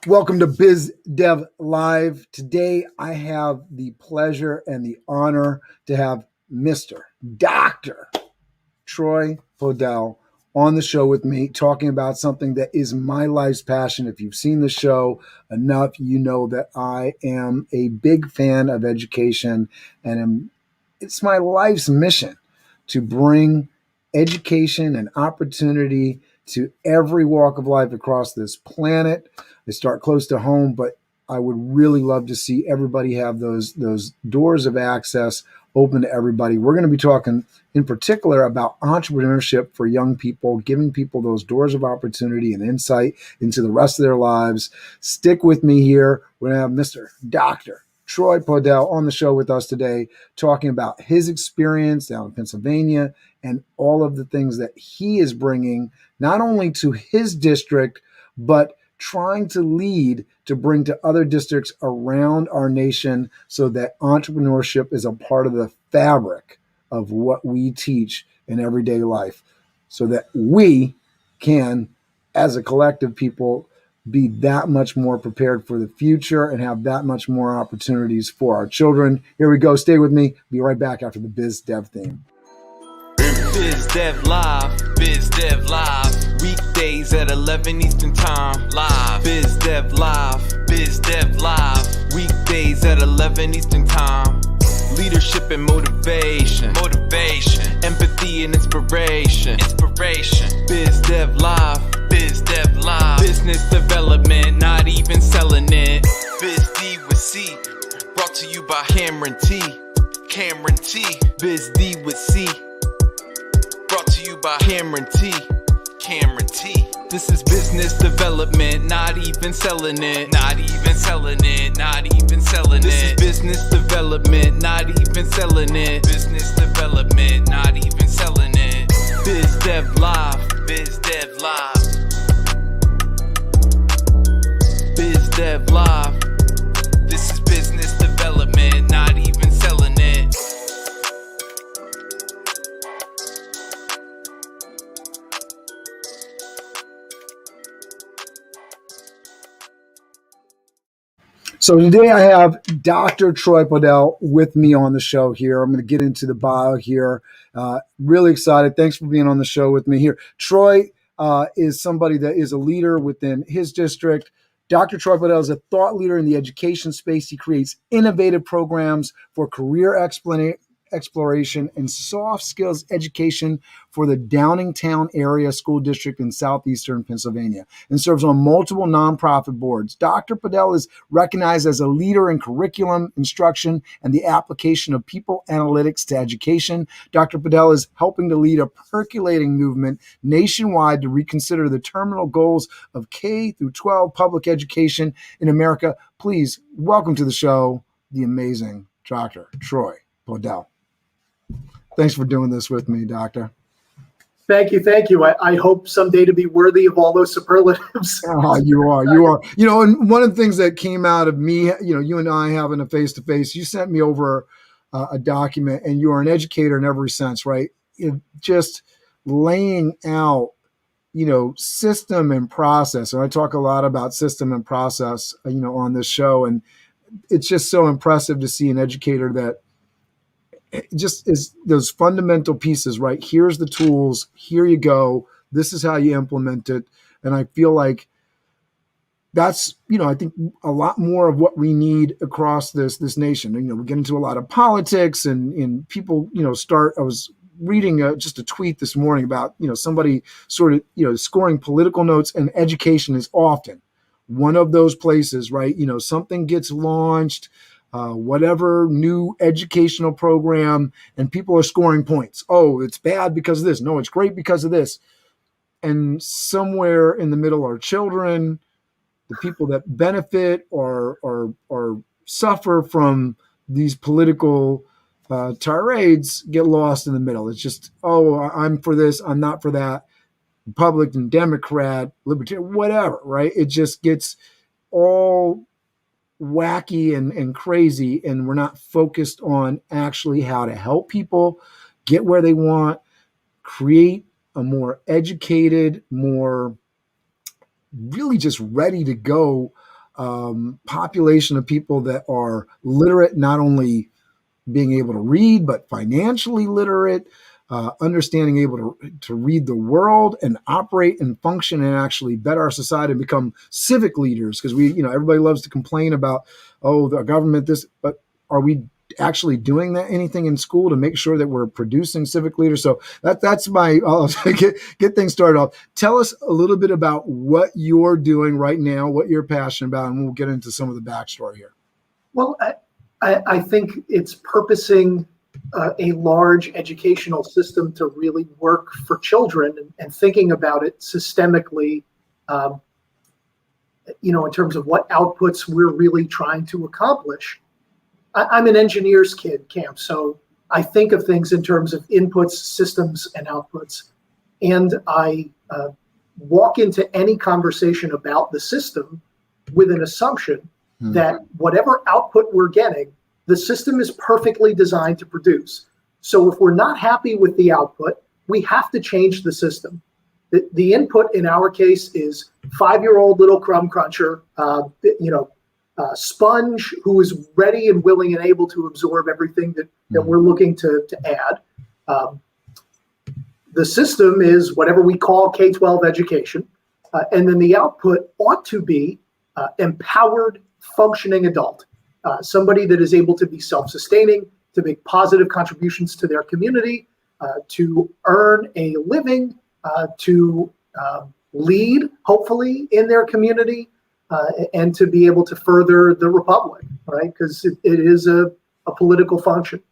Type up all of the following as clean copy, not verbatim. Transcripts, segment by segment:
Welcome to Biz Dev Live. Today, I have the pleasure and the honor to have Mr. Dr. Troy Podell on the show with me, talking about something that is my life's passion. If you've seen the show enough, you know that I am a big fan of education, and it's my life's mission to bring education and opportunity to every walk of life across this planet. They start close to home, but I would really love to see everybody have those doors of access open to everybody. We're going to be talking in particular about entrepreneurship for young people, giving people those doors of opportunity and insight into the rest of their lives. Stick with me here. We're going to have Mr. Dr. Troy Podell on the show with us today, talking about his experience down in Pennsylvania and all of the things that he is bringing, not only to his district, but trying to lead to bring to other districts around our nation so that entrepreneurship is a part of the fabric of what we teach in everyday life so that we can, as a collective people, be that much more prepared for the future and have that much more opportunities for our children. Here we go. Stay with me. Be right back after the Biz Dev theme. Biz Dev Live, Biz Dev Live. Weekdays at 11 Eastern Time, live. Biz Dev Live, Biz Dev Live. Weekdays at 11 Eastern Time. Leadership and motivation, empathy and inspiration, Biz Dev Live, Biz Dev Live. Business development, not even selling it. Biz D with C, brought to you by Cameron T. Biz D with C, brought to you by Cameron T. This is business development, not even selling it. This is business development, not even selling it. Business development, not even selling it. Biz Dev Live, Biz Dev Live. Biz Dev Live. This is business development, not even selling it. So today I have Dr. Troy Podell with me on the show here. I'm going to get into the bio here. Really excited. Thanks for being on the show with me here. Troy is somebody that is a leader within his district. Dr. Troy Podell is a thought leader in the education space. He creates innovative programs for career exploration and soft skills education for the Downingtown Area School District in Southeastern Pennsylvania and serves on multiple nonprofit boards. Dr. Podell is recognized as a leader in curriculum instruction and the application of people analytics to education. Dr. Podell is helping to lead a percolating movement nationwide to reconsider the terminal goals of K through 12 public education in America. Please welcome to the show, the amazing Dr. Troy Podell. Thanks for doing this with me, Doctor. Thank you. I hope someday to be worthy of all those superlatives. Oh, you are. And one of the things that came out of me, you and I having a face-to-face, you sent me over a document, and you are an educator in every sense, right? Just laying out, system and process. And I talk a lot about system and process, on this show. And it's just so impressive to see an educator that it just is those fundamental pieces, right? Here's the tools. Here you go. This is how you implement it. And I feel like that's, I think a lot more of what we need across this nation. We get into a lot of politics and people, I was reading just a tweet this morning about, somebody sort of, scoring political notes, and education is often one of those places, right? Something gets launched, whatever new educational program, and people are scoring points. Oh, it's bad because of this. No, it's great because of this. And somewhere in the middle are children, the people that benefit or suffer from these political tirades get lost in the middle. It's just, oh, I'm for this, I'm not for that, Republican, Democrat, Libertarian, whatever, right? It just gets all wacky and crazy, and we're not focused on actually how to help people get where they want, create a more educated, more really just ready to go population of people that are literate, not only being able to read, but financially literate, understanding able to read the world and operate and function and actually better our society and become civic leaders. Because everybody loves to complain about, oh, the government, this, but are we actually doing anything in school to make sure that we're producing civic leaders? So that's my, I'll get things started off. Tell us a little bit about what you're doing right now, what you're passionate about, and we'll get into some of the backstory here. Well, I think it's purposing a large educational system to really work for children and thinking about it systemically, in terms of what outputs we're really trying to accomplish. I'm an engineer's kid, Camp, so I think of things in terms of inputs, systems, and outputs. And I walk into any conversation about the system with an assumption that whatever output we're getting, the system is perfectly designed to produce. So if we're not happy with the output, we have to change the system. The input in our case is 5-year-old little crumb cruncher, sponge who is ready and willing and able to absorb everything that we're looking to add. The system is whatever we call K-12 education. And then the output ought to be empowered, functioning adult. Somebody that is able to be self-sustaining, to make positive contributions to their community, to earn a living, to lead, hopefully, in their community, and to be able to further the republic, right? Because it is a political function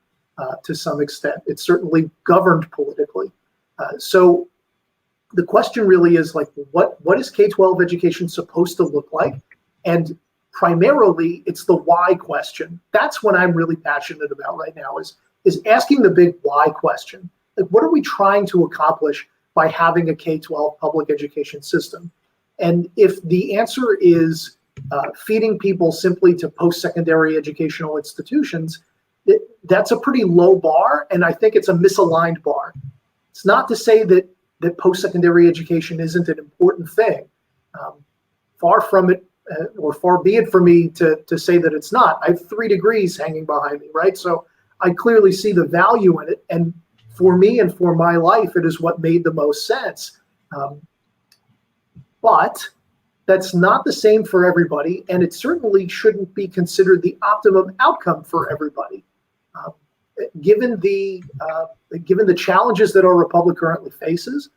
to some extent. It's certainly governed politically. So the question really is like, what is K-12 education supposed to look like? And primarily, it's the why question. That's what I'm really passionate about right now is asking the big why question. Like, what are we trying to accomplish by having a K-12 public education system? And if the answer is feeding people simply to post-secondary educational institutions, that's a pretty low bar, and I think it's a misaligned bar. It's not to say that post-secondary education isn't an important thing. Far from it, or far be it for me to say that it's not. I have 3 degrees hanging behind me, right? So I clearly see the value in it, and for me and for my life, it is what made the most sense. But that's not the same for everybody, and it certainly shouldn't be considered the optimum outcome for everybody. Given the challenges that our republic currently faces,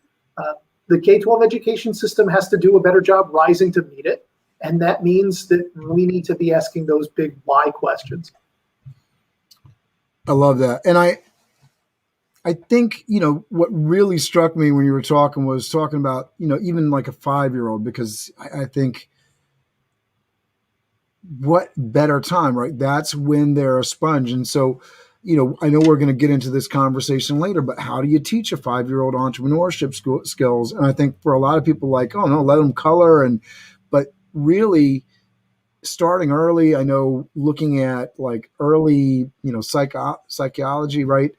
the K-12 education system has to do a better job rising to meet it, and that means that we need to be asking those big why questions. I love that, and I think, what really struck me when you were talking about, even like a 5-year-old, because I think what better time, right? That's when they're a sponge. And so, I know we're going to get into this conversation later, but how do you teach a 5-year-old entrepreneurship skills? And I think for a lot of people, like, oh no, let them color. But really starting early, I know looking at like early, psychology, right?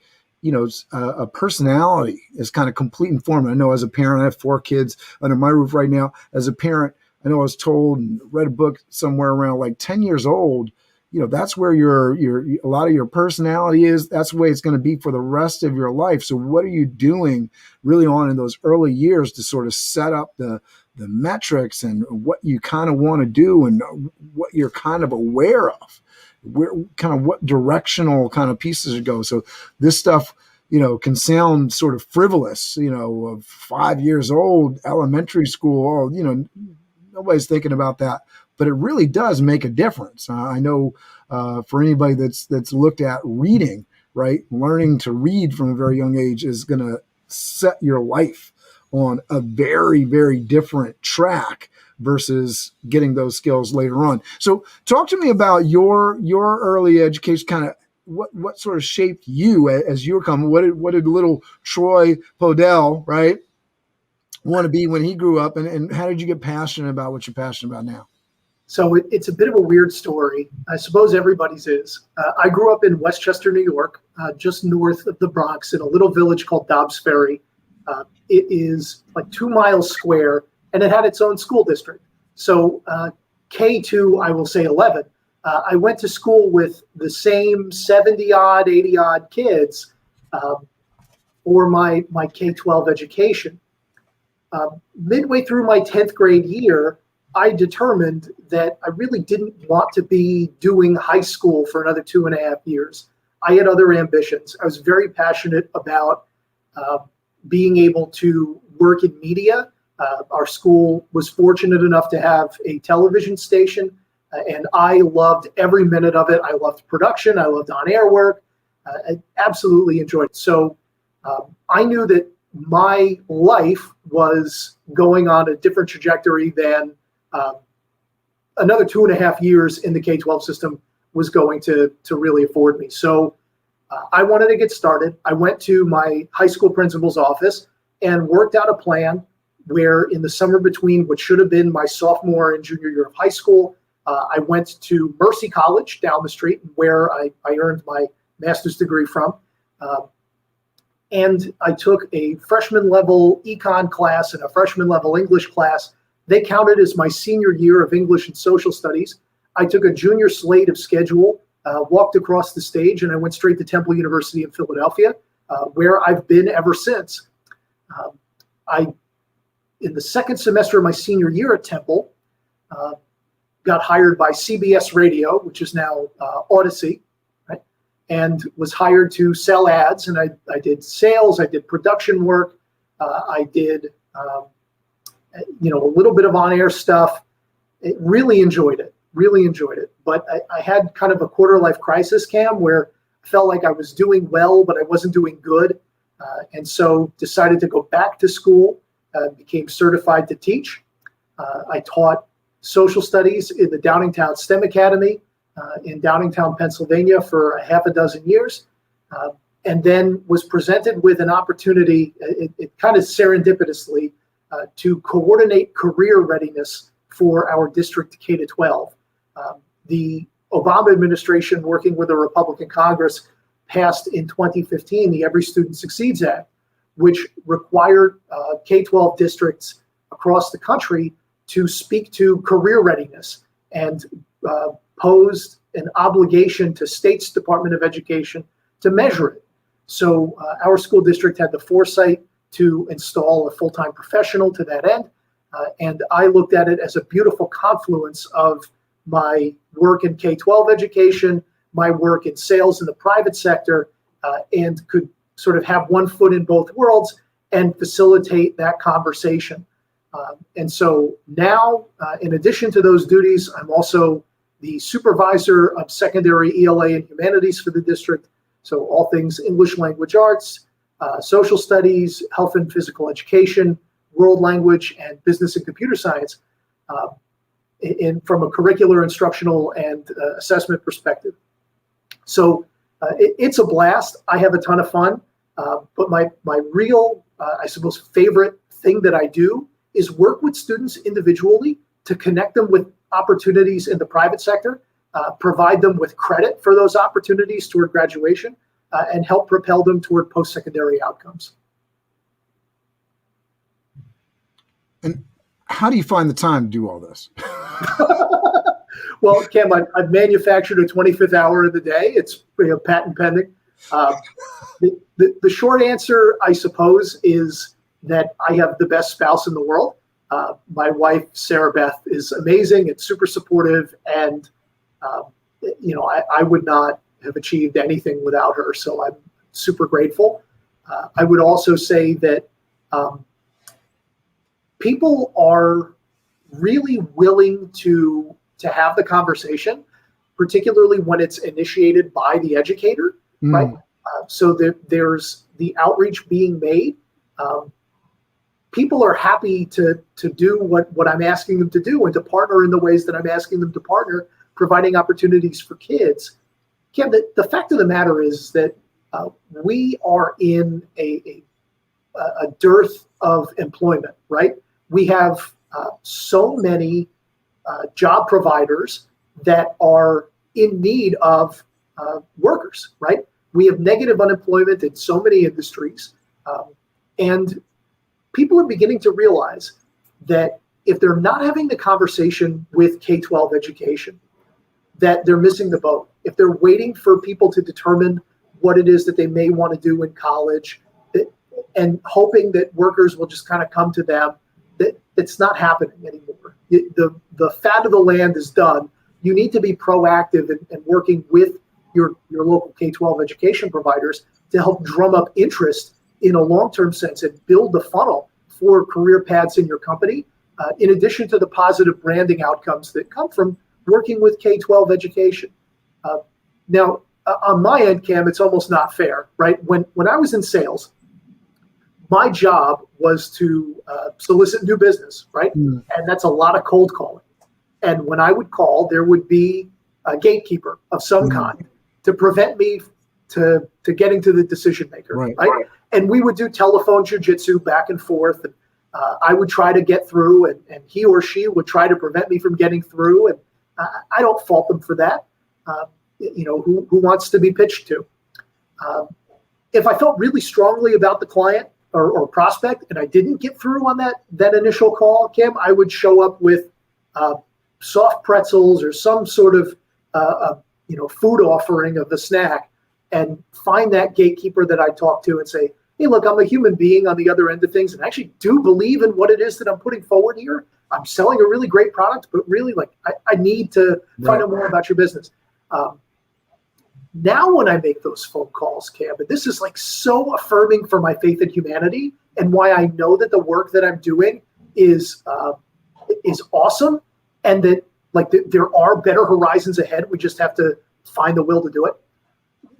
A personality is kind of complete and formed. I know as a parent, I have 4 kids under my roof right now. As a parent, I know I was told and read a book somewhere around like 10 years old, that's where a lot of your personality is. That's the way it's going to be for the rest of your life. So what are you doing really on in those early years to sort of set up the metrics and what you kind of want to do and what you're kind of aware of? Where kind of what directional kind of pieces to go. So this stuff, can sound sort of frivolous, of 5 years old, elementary school, nobody's thinking about that, but it really does make a difference. I know for anybody that's looked at reading, right? Learning to read from a very young age is going to set your life on a very, very different track versus getting those skills later on. So talk to me about your early education, kind of what sort of shaped you as you were coming. What did little Troy Podell, right, want to be when he grew up, and how did you get passionate about what you're passionate about now? So it's a bit of a weird story. I suppose everybody's is. I grew up in Westchester, New York, just north of the Bronx, in a little village called Dobbs Ferry. It is like 2 miles square, and it had its own school district. So K to, I will say, 11, I went to school with the same 70-odd, 80-odd kids for my K-12 education. Midway through my 10th grade year, I determined that I really didn't want to be doing high school for another 2.5 years. I had other ambitions. I was very passionate about being able to work in media. Our school was fortunate enough to have a television station, and I loved every minute of it. I loved production. I loved on-air work. I absolutely enjoyed it. So I knew that my life was going on a different trajectory than another 2.5 years in the K-12 system was going to really afford me. So I wanted to get started. I went to my high school principal's office and worked out a plan where in the summer between what should have been my sophomore and junior year of high school, I went to Mercy College down the street where I earned my master's degree from. And I took a freshman level econ class and a freshman level English class. They counted as my senior year of English and social studies. I took a junior slate of schedule, walked across the stage, and I went straight to Temple University in Philadelphia, where I've been ever since. In the second semester of my senior year at Temple, got hired by CBS Radio, which is now Odyssey, right? And was hired to sell ads. And I did sales, I did production work, I did a little bit of on-air stuff. Really enjoyed it. But I had kind of a quarter-life crisis, Cam, where I felt like I was doing well, but I wasn't doing good. And so decided to go back to school, became certified to teach. I taught social studies in the Downingtown STEM Academy in Downingtown, Pennsylvania for a half a dozen years. And then was presented with an opportunity, it kind of serendipitously, to coordinate career readiness for our district K-12. The Obama administration, working with the Republican Congress, passed in 2015 the Every Student Succeeds Act, which required K-12 districts across the country to speak to career readiness and posed an obligation to state's Department of Education to measure it. So our school district had the foresight to install a full-time professional to that end. And I looked at it as a beautiful confluence of my work in K-12 education, my work in sales in the private sector, and could sort of have one foot in both worlds and facilitate that conversation. And so now, in addition to those duties, I'm also the supervisor of secondary ELA and humanities for the district. So all things English language arts, social studies, health and physical education, world language, and business and computer science, from a curricular, instructional, and assessment perspective. So it's a blast. I have a ton of fun. But my real, I suppose, favorite thing that I do is work with students individually to connect them with opportunities in the private sector, provide them with credit for those opportunities toward graduation, and help propel them toward post-secondary outcomes. And how do you find the time to do all this? Well, Cam, I've manufactured a 25th hour of the day. It's patent pending. The short answer, I suppose, is that I have the best spouse in the world. My wife, Sarah Beth, is amazing and super supportive. And, I would not have achieved anything without her. So I'm super grateful. I would also say that people are really willing to have the conversation, particularly when it's initiated by the educator, right? So there's the outreach being made. People are happy to do what I'm asking them to do and to partner in the ways that I'm asking them to partner, providing opportunities for kids. Kim, the fact of the matter is that we are in a dearth of employment, right? We have so many job providers that are in need of workers, right? We have negative unemployment in so many industries, and people are beginning to realize that if they're not having the conversation with K-12 education, that they're missing the boat. If they're waiting for people to determine what it is that they may want to do in college, and hoping that workers will just kind of come to them, that it's not happening anymore. The fat of the land is done. You need to be proactive and working with your local K-12 education providers to help drum up interest in a long-term sense and build the funnel for career paths in your company, in addition to the positive branding outcomes that come from working with K-12 education. Now, on my end, Cam, it's almost not fair, right? When I was in sales, my job was to solicit new business, right? And that's a lot of cold calling. And when I would call, there would be a gatekeeper of some kind to prevent me to getting to the decision maker, right? And we would do telephone jujitsu back and forth. And I would try to get through, and he or she would try to prevent me from getting through. And I don't fault them for that. Who wants to be pitched to? If I felt really strongly about the client or prospect and I didn't get through on that initial call, Kim, I would show up with soft pretzels or some sort of food offering of the snack, and find that gatekeeper that I talked to and say, hey, look, I'm a human being on the other end of things, and I actually do believe in what it is that I'm putting forward here. I'm selling a really great product, but really, I need to find out more about your business. Now when I make those phone calls, Cam, and this is so affirming for my faith in humanity and why I know that the work that I'm doing is awesome, and that there are better horizons ahead. We just have to find the will to do it.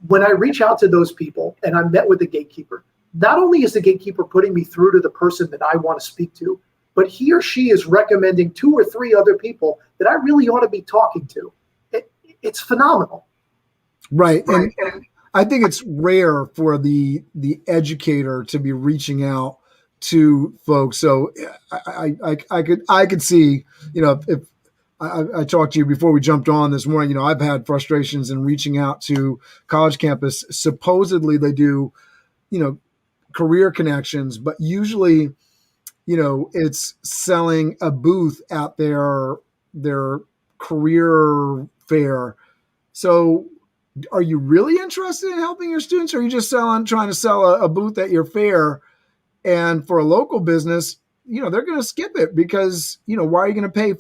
When I reach out to those people and I'm met with the gatekeeper, not only is the gatekeeper putting me through to the person that I want to speak to, but he or she is recommending 2 or 3 other people that I really ought to be talking to. It's phenomenal. Right. And I think it's rare for the educator to be reaching out to folks. So I could see, if I talked to you before we jumped on this morning, I've had frustrations in reaching out to college campus. Supposedly they do, career connections, but usually, it's selling a booth at their career fair. So are you really interested in helping your students? Or are you just trying to sell a booth at your fair? And for a local business, they're going to skip it because, why are you going to pay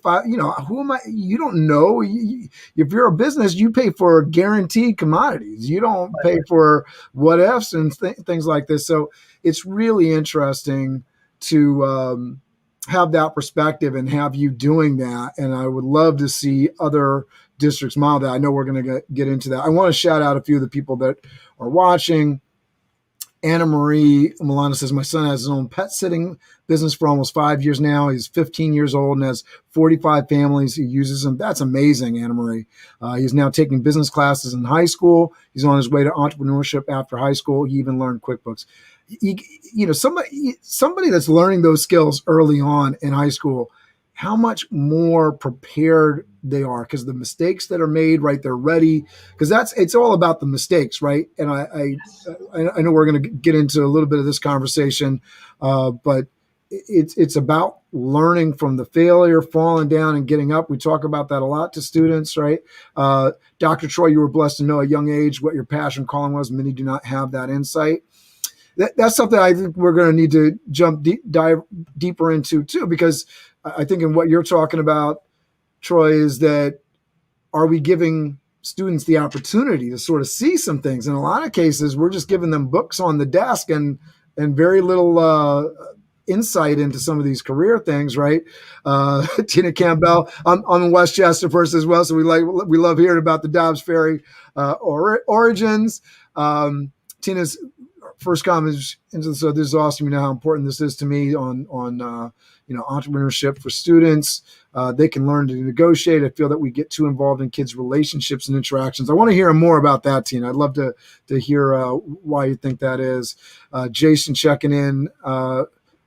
who am I? You don't know. If you're a business, you pay for guaranteed commodities. You don't pay for what ifs and things like this. So it's really interesting to have that perspective and have you doing that. And I would love to see other districts model that. I know we're going to get into that. I want to shout out a few of the people that are watching. Anna Marie Milana says, my son has his own pet sitting business for almost 5 years now. He's 15 years old and has 45 families. He uses them. That's amazing, Anna Marie. He's now taking business classes in high school. He's on his way to entrepreneurship after high school. He even learned QuickBooks. Somebody that's learning those skills early on in high school, how much more prepared they are, because the mistakes that are made, right, they're ready, because it's all about the mistakes, right? And I know we're going to get into a little bit of this conversation, but it's about learning from the failure, falling down and getting up. We talk about that a lot to students, right? Dr. Troy, you were blessed to know at a young age what your passion calling was. Many do not have that insight. That's something I think we're going to need to dive deeper into too, because I think in what you're talking about, Troy, is that are we giving students the opportunity to sort of see some things? In a lot of cases, we're just giving them books on the desk and very little insight into some of these career things, right? Tina Campbell, I'm in Westchester first as well, so we love hearing about the Dobbs Ferry origins. Tina's first comment is, so this is awesome. You know how important this is to me on entrepreneurship for students. They can learn to negotiate. I feel that we get too involved in kids' relationships and interactions. I want to hear more about that, Tina. I'd love to hear why you think that is. Jason checking in.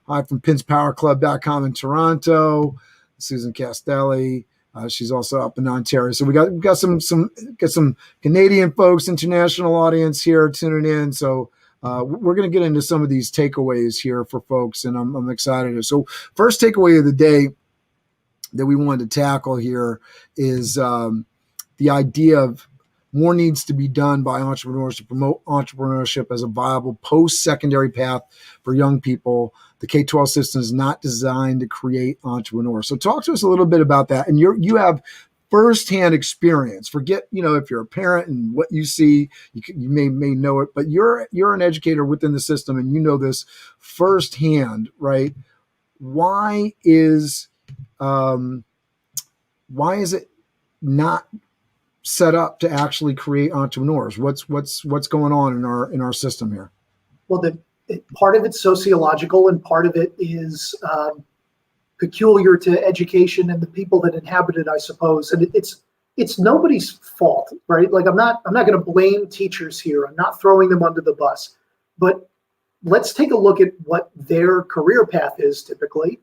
Hi from pinspowerclub.com in Toronto. Susan Castelli. She's also up in Ontario. So we got some Canadian folks, international audience here tuning in. So we're going to get into some of these takeaways here for folks, and I'm excited. So first takeaway of the day that we wanted to tackle here is the idea of more needs to be done by entrepreneurs to promote entrepreneurship as a viable post-secondary path for young people. The K-12 system is not designed to create entrepreneurs. So talk to us a little bit about that. And you have firsthand experience. Forget, if you're a parent and what you see, you may know it, but you're an educator within the system and you know this firsthand, right? Why is it not set up to actually create entrepreneurs? What's going on in our system here? Well, part of it's sociological, and part of it is peculiar to education and the people that inhabit it, I suppose. And it's nobody's fault, right? Like I'm not going to blame teachers here. I'm not throwing them under the bus. But let's take a look at what their career path is typically,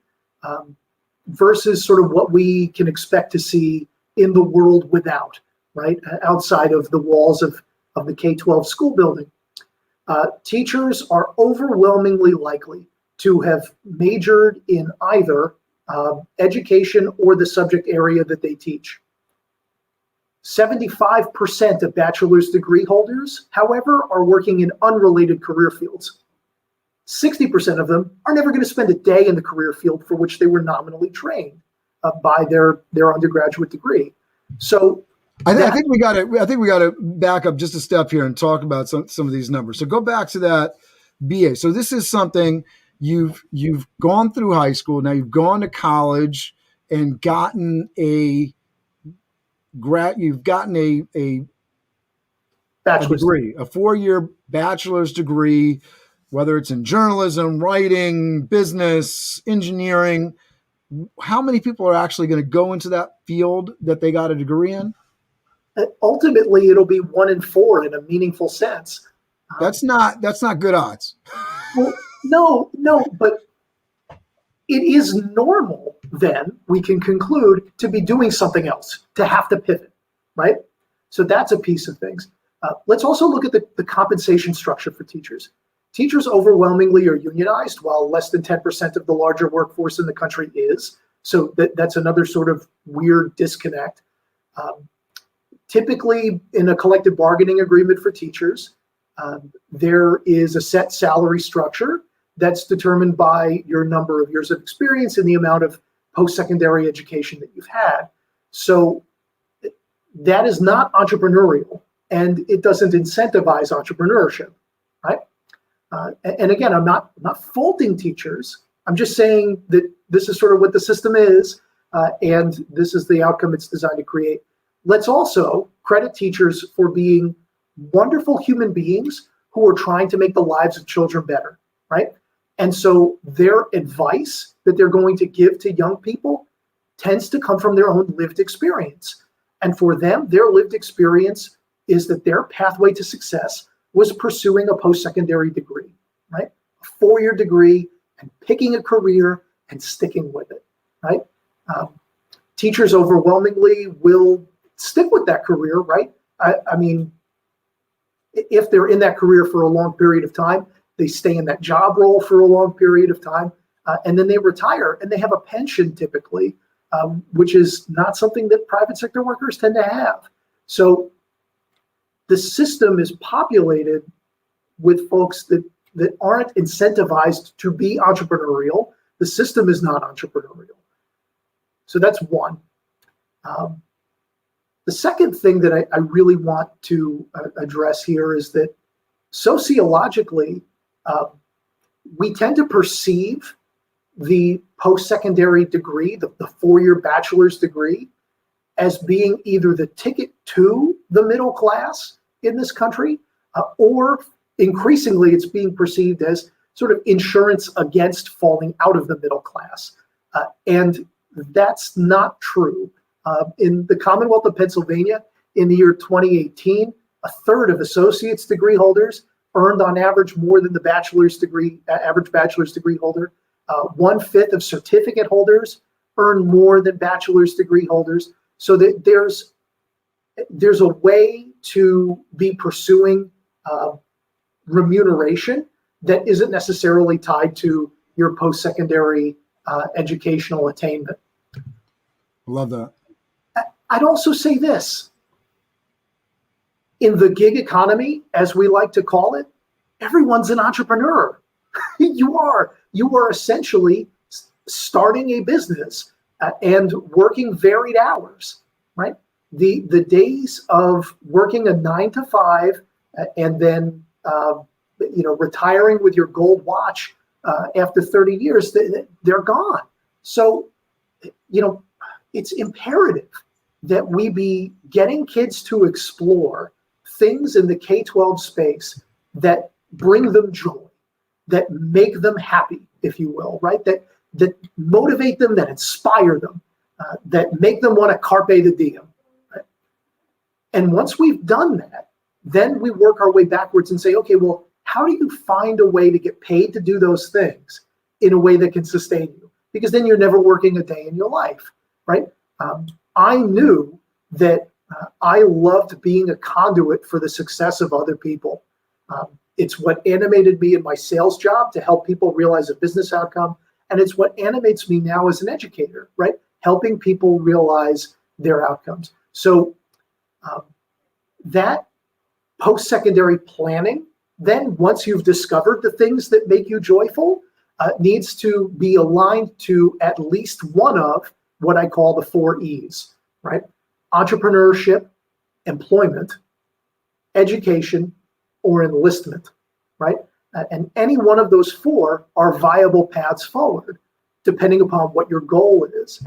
versus sort of what we can expect to see in the world without. Right, outside of the walls of the K-12 school building. Teachers are overwhelmingly likely to have majored in either education or the subject area that they teach. 75% of bachelor's degree holders, however, are working in unrelated career fields. 60% of them are never going to spend a day in the career field for which they were nominally trained by their undergraduate degree. So I think we got to back up just a step here and talk about some of these numbers. So go back to that BA. So this is something you've gone through high school. Now you've gone to college and gotten a bachelor's degree, a 4-year bachelor's degree, whether it's in journalism, writing, business, engineering. How many people are actually going to go into that field that they got a degree in? Ultimately, it'll be 1 in 4 in a meaningful sense. That's not good odds. Well, no, but it is normal then, we can conclude, to be doing something else, to have to pivot, right? So that's a piece of things. Let's also look at the compensation structure for teachers. Teachers overwhelmingly are unionized, while less than 10% of the larger workforce in the country is. So that's another sort of weird disconnect. Typically, in a collective bargaining agreement for teachers, there is a set salary structure that's determined by your number of years of experience and the amount of post-secondary education that you've had. So that is not entrepreneurial, and it doesn't incentivize entrepreneurship, right? And again, I'm not faulting teachers. I'm just saying that this is sort of what the system is, and this is the outcome it's designed to create. Let's also credit teachers for being wonderful human beings who are trying to make the lives of children better, right? And so their advice that they're going to give to young people tends to come from their own lived experience. And for them, their lived experience is that their pathway to success was pursuing a post-secondary degree, right? A 4-year degree and picking a career and sticking with it, right? Teachers overwhelmingly will stick with that career, right? I mean, if they're in that career for a long period of time, they stay in that job role for a long period of time, and then they retire and they have a pension typically, which is not something that private sector workers tend to have. So the system is populated with folks that aren't incentivized to be entrepreneurial. The system is not entrepreneurial. So that's one. The second thing that I really want to address here is that sociologically, we tend to perceive the post-secondary degree, the 4-year bachelor's degree, as being either the ticket to the middle class in this country, or increasingly it's being perceived as sort of insurance against falling out of the middle class. And that's not true. In the Commonwealth of Pennsylvania, in the year 2018, a third of associate's degree holders earned on average more than the average bachelor's degree holder. 1/5 of certificate holders earn more than bachelor's degree holders. So that there's a way to be pursuing remuneration that isn't necessarily tied to your post-secondary educational attainment. Love that. I'd also say this. In the gig economy, as we like to call it, everyone's an entrepreneur. You are essentially starting a business and working varied hours, right? The days of working a 9 to 5 and then retiring with your gold watch after 30 years, they're gone. So, it's imperative that we be getting kids to explore things in the K-12 space that bring them joy, that make them happy, if you will, right? That motivate them, that inspire them, that make them want to carpe the diem. Right? And once we've done that, then we work our way backwards and say, okay, well, how do you find a way to get paid to do those things in a way that can sustain you? Because then you're never working a day in your life, right? I knew that I loved being a conduit for the success of other people. It's what animated me in my sales job to help people realize a business outcome. And it's what animates me now as an educator, right? Helping people realize their outcomes. So that post-secondary planning, then once you've discovered the things that make you joyful, needs to be aligned to at least one of what I call the 4 E's, right? Entrepreneurship, employment, education, or enlistment, right? And any one of those 4 are viable paths forward, depending upon what your goal is.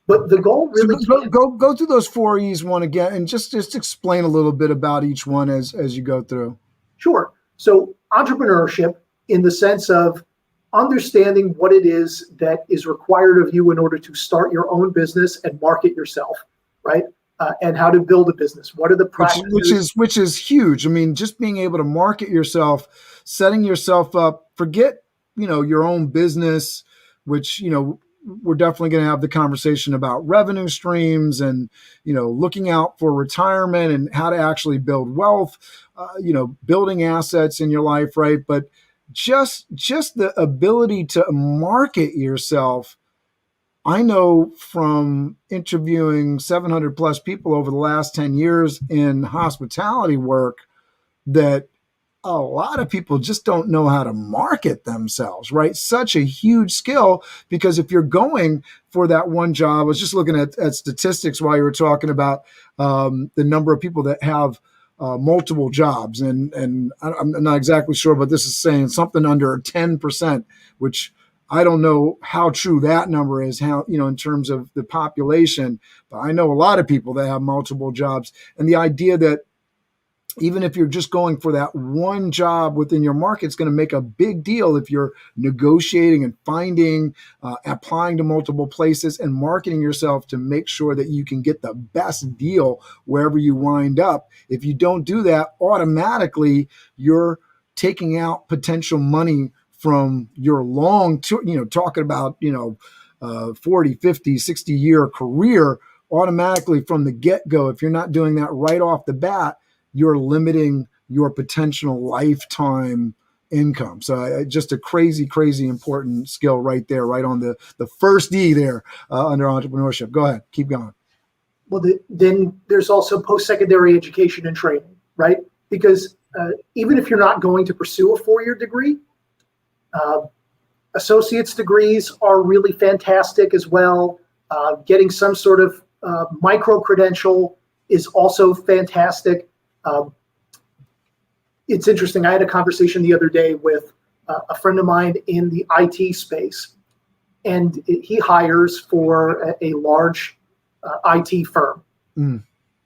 But the goal really go through those 4 E's one again, and just explain a little bit about each one as you go through. Sure. So entrepreneurship, in the sense of understanding what it is that is required of you in order to start your own business and market yourself, right? And how to build a business. What are the practices? Which is huge. I mean, just being able to market yourself, setting yourself up, forget, your own business, which, we're definitely going to have the conversation about revenue streams and, looking out for retirement and how to actually build wealth, building assets in your life, right? But just the ability to market yourself. I know from interviewing 700 plus people over the last 10 years in hospitality work that a lot of people just don't know how to market themselves, right? Such a huge skill, because if you're going for that one job, I was just looking at statistics while you were talking about the number of people that have multiple jobs. And I'm not exactly sure, but this is saying something under 10%, which I don't know how true that number is, in terms of the population, but I know a lot of people that have multiple jobs. And the idea that even if you're just going for that one job within your market, it's going to make a big deal if you're negotiating and finding, applying to multiple places and marketing yourself to make sure that you can get the best deal wherever you wind up. If you don't do that, automatically you're taking out potential money from your talking about, 40, 50, 60-year career, automatically from the get-go. If you're not doing that right off the bat, you're limiting your potential lifetime income. So just a crazy, crazy important skill right there, right on the first E there under entrepreneurship. Go ahead, keep going. Well, then there's also post-secondary education and training, right? Because even if you're not going to pursue a 4-year degree, associate's degrees are really fantastic as well. Getting some sort of micro-credential is also fantastic. It's interesting. I had a conversation the other day with a friend of mine in the IT space, and he hires for a large IT firm.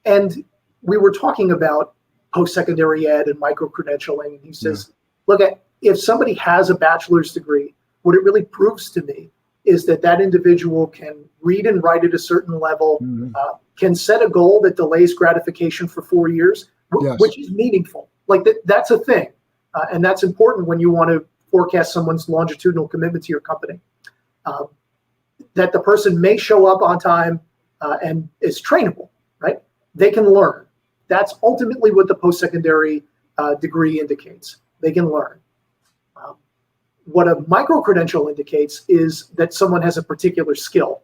And we were talking about post-secondary ed and micro-credentialing. And he says, look, if somebody has a bachelor's degree, what it really proves to me is that individual can read and write at a certain level, can set a goal that delays gratification for 4 years, which is meaningful. Like that's a thing. And that's important when you want to forecast someone's longitudinal commitment to your company. That the person may show up on time and is trainable, right? They can learn. That's ultimately what the post-secondary degree indicates. They can learn. What a micro-credential indicates is that someone has a particular skill.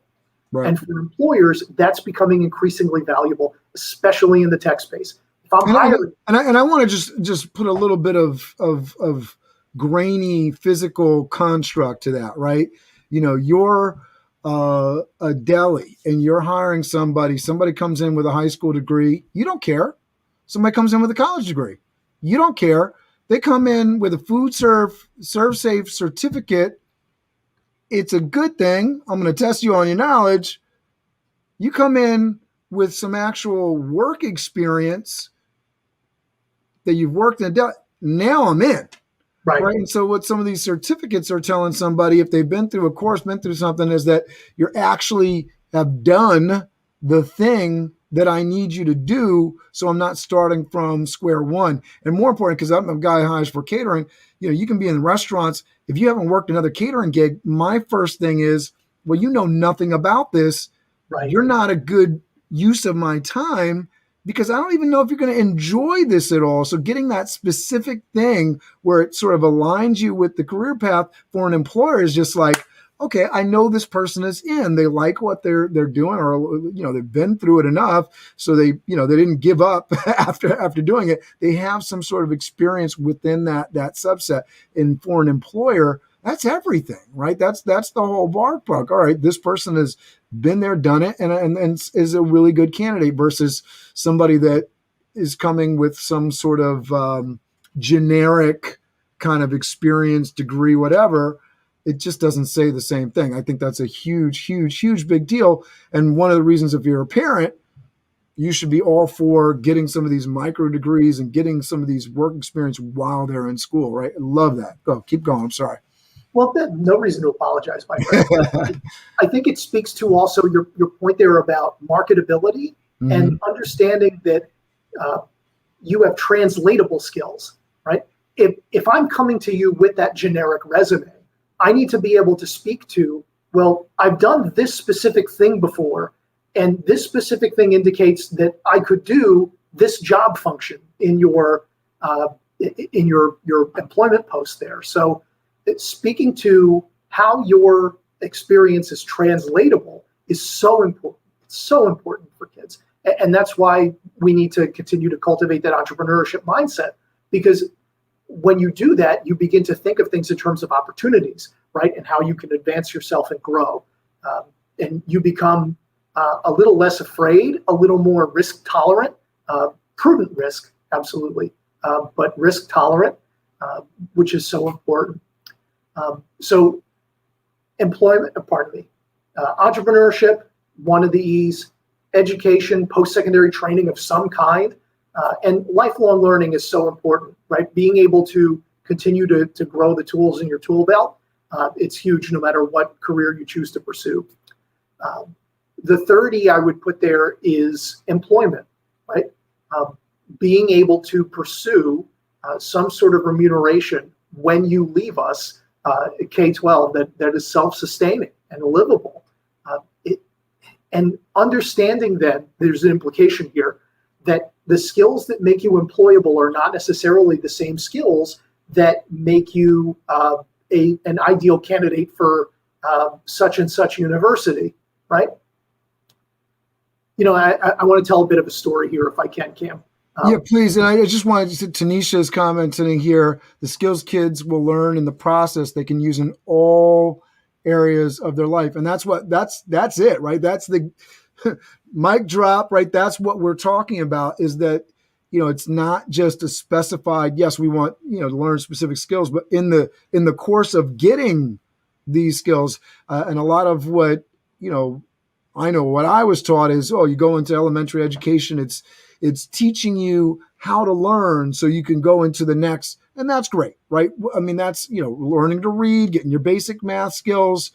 Right. And for employers, that's becoming increasingly valuable, especially in the tech space. If I'm hiring, and I want to just put a little bit of grainy physical construct to that, right? You're a deli and you're hiring somebody comes in with a high school degree, you don't care. Somebody comes in with a college degree, you don't care. They come in with a food serve safe certificate. It's a good thing. I'm going to test you on your knowledge. You come in with some actual work experience that you've worked in. Now I'm in. right. And so what some of these certificates are telling somebody, if they've been through a course, been through something, is that you're actually have done the thing that I need you to do. So I'm not starting from square one. And more important, because I'm a guy who hires for catering, you can be in restaurants. If you haven't worked another catering gig, my first thing is, well, you know nothing about this. Right. You're not a good use of my time, because I don't even know if you're going to enjoy this at all. So getting that specific thing where it sort of aligns you with the career path for an employer is just like, okay, I know this person is in. They like what they're doing, or they've been through it enough, so they didn't give up after doing it. They have some sort of experience within that subset. And for an employer, that's everything, right? That's the whole ballpark. All right, this person has been there, done it, and is a really good candidate versus somebody that is coming with some sort of generic kind of experience, degree, whatever. It just doesn't say the same thing. I think that's a huge, huge, huge big deal. And one of the reasons, if you're a parent, you should be all for getting some of these micro degrees and getting some of these work experience while they're in school, right? I love that. Go, keep going. I'm sorry. Well, no reason to apologize, my friend. I think it speaks to also your point there about marketability and understanding that you have translatable skills, right? If I'm coming to you with that generic resume, I need to be able to speak to, well, I've done this specific thing before, and this specific thing indicates that I could do this job function in your employment post there. So speaking to how your experience is translatable is so important. It's so important for kids. And that's why we need to continue to cultivate that entrepreneurship mindset, because when you do that, you begin to think of things in terms of opportunities, right? And how you can advance yourself and grow. And you become a little less afraid, a little more risk tolerant, prudent risk, absolutely, but risk tolerant, which is so important. So entrepreneurship, one of the E's, education, post-secondary training of some kind, and lifelong learning is so important, right? Being able to continue to grow the tools in your tool belt, it's huge no matter what career you choose to pursue. The third E I would put there is employment, right? Being able to pursue some sort of remuneration when you leave us, K-12, that is self-sustaining and livable. And understanding that there's an implication here that the skills that make you employable are not necessarily the same skills that make you an ideal candidate for such and such university, right? I want to tell a bit of a story here if I can, Cam. Yeah, please. And I just wanted to, Tanisha's commenting here, the skills kids will learn in the process they can use in all areas of their life. And that's it, right? That's the mic drop, right? That's what we're talking about, is that, it's not just a specified, yes, we want, to learn specific skills, but in the course of getting these skills, and a lot of what, I know what I was taught is, you go into elementary education, it's teaching you how to learn so you can go into the next, and that's great, right? I mean, that's, learning to read, getting your basic math skills,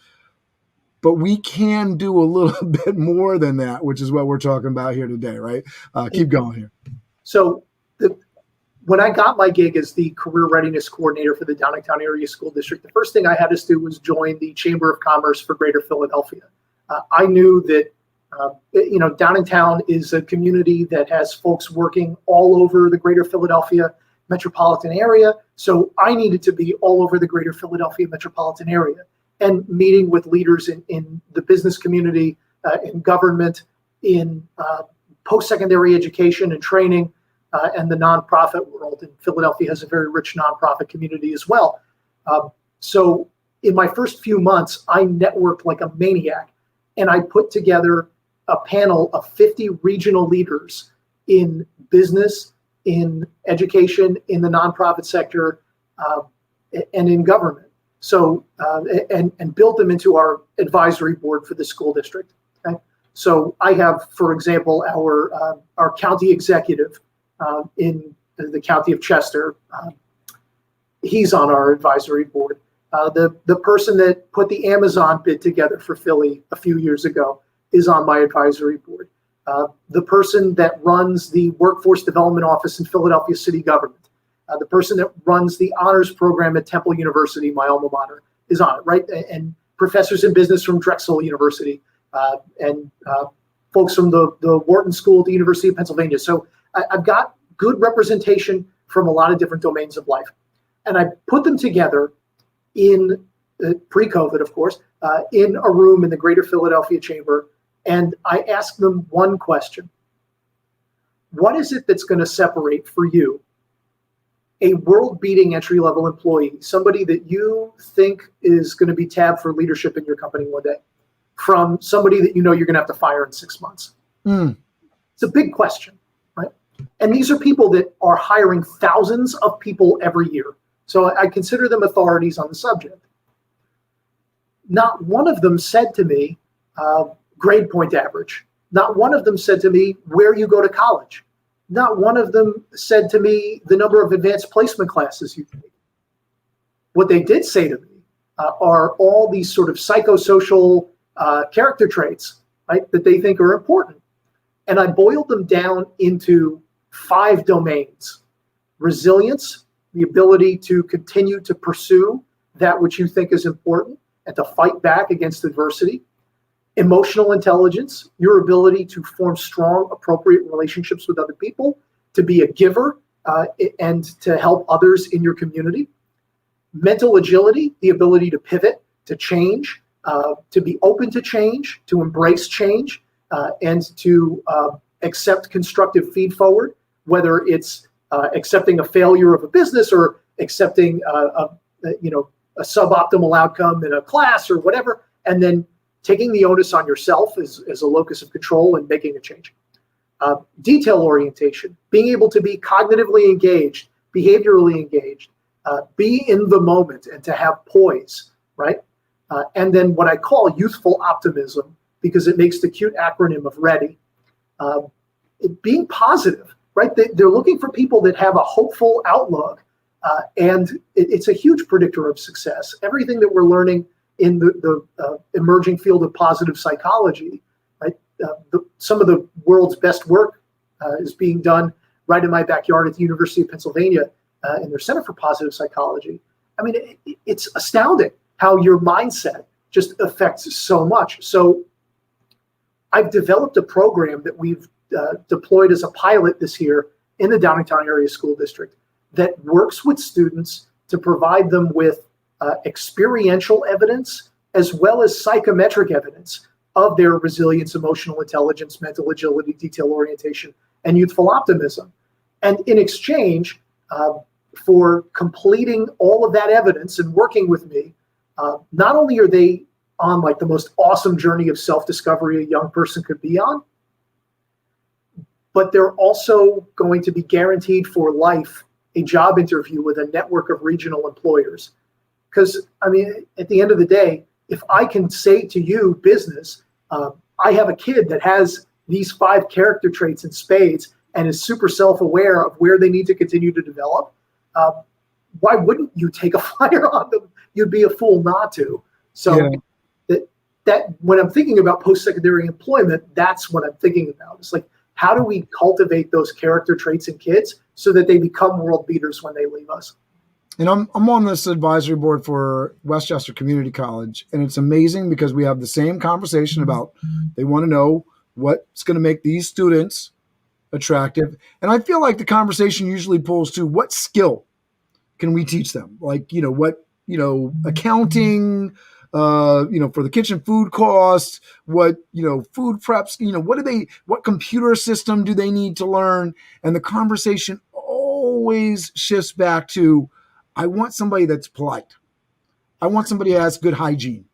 but we can do a little bit more than that, which is what we're talking about here today, right? Keep going here. So when I got my gig as the career readiness coordinator for the Downingtown Area School District, the first thing I had to do was join the Chamber of Commerce for Greater Philadelphia. I knew that Downingtown is a community that has folks working all over the Greater Philadelphia metropolitan area. So I needed to be all over the Greater Philadelphia metropolitan area and meeting with leaders in the business community, in government, in post-secondary education and training, and the nonprofit world. And Philadelphia has a very rich nonprofit community as well. So in my first few months, I networked like a maniac, and I put together a panel of 50 regional leaders in business, in education, in the nonprofit sector, and in government. So, and built them into our advisory board for the school district. Okay? So I have, for example, our county executive in the county of Chester. He's on our advisory board. The person that put the Amazon bid together for Philly a few years ago is on my advisory board. The person that runs the workforce development office in Philadelphia city government, the person that runs the honors program at Temple University, my alma mater, is on it, right? And professors in business from Drexel University, and folks from the Wharton School at the University of Pennsylvania. So I've got good representation from a lot of different domains of life. And I put them together in pre-COVID, of course, in a room in the Greater Philadelphia Chamber. And I asked them one question. What is it that's going to separate for you a world-beating entry-level employee, somebody that you think is going to be tabbed for leadership in your company one day, from somebody that you know you're going to have to fire in 6 months? It's a big question, right? And these are people that are hiring thousands of people every year. So I consider them authorities on the subject. Not one of them said to me, grade point average. Not one of them said to me, where you go to college. Not one of them said to me the number of advanced placement classes you take. What they did say to me are all these sort of psychosocial character traits, right, that they think are important. And I boiled them down into 5 domains: resilience, the ability to continue to pursue that which you think is important and to fight back against adversity; emotional intelligence, your ability to form strong, appropriate relationships with other people, to be a giver and to help others in your community; mental agility, the ability to pivot, to change, to be open to change, to embrace change, and to accept constructive feed forward, whether it's accepting a failure of a business or accepting a suboptimal outcome in a class or whatever, and then taking the onus on yourself as a locus of control and making a change. Detail orientation, being able to be cognitively engaged, behaviorally engaged, be in the moment and to have poise, right? And then what I call youthful optimism, because it makes the cute acronym of READY, being positive, right? They're looking for people that have a hopeful outlook, and it's a huge predictor of success. Everything that we're learning in the emerging field of positive psychology, right? Some of the world's best work is being done right in my backyard at the University of Pennsylvania in their Center for Positive Psychology. I mean, it's astounding how your mindset just affects so much. So I've developed a program that we've deployed as a pilot this year in the Downingtown Area School District that works with students to provide them with experiential evidence as well as psychometric evidence of their resilience, emotional intelligence, mental agility, detail orientation, and youthful optimism. And in exchange for completing all of that evidence and working with me, not only are they on like the most awesome journey of self-discovery a young person could be on, but they're also going to be guaranteed for life a job interview with a network of regional employers. Because, I mean, at the end of the day, if I can say to you, business, I have a kid that has these 5 character traits in spades and is super self-aware of where they need to continue to develop, why wouldn't you take a flyer on them? You'd be a fool not to. So that when I'm thinking about post-secondary employment, that's what I'm thinking about. It's like, how do we cultivate those character traits in kids so that they become world beaters when they leave us? And I'm on this advisory board for Westchester Community College, and it's amazing because we have the same conversation about they want to know what's going to make these students attractive. And I feel like the conversation usually pulls to what skill can we teach them? Like, accounting, for the kitchen food costs, what, food preps, what computer system do they need to learn? And the conversation always shifts back to, I want somebody that's polite. I want somebody that has good hygiene.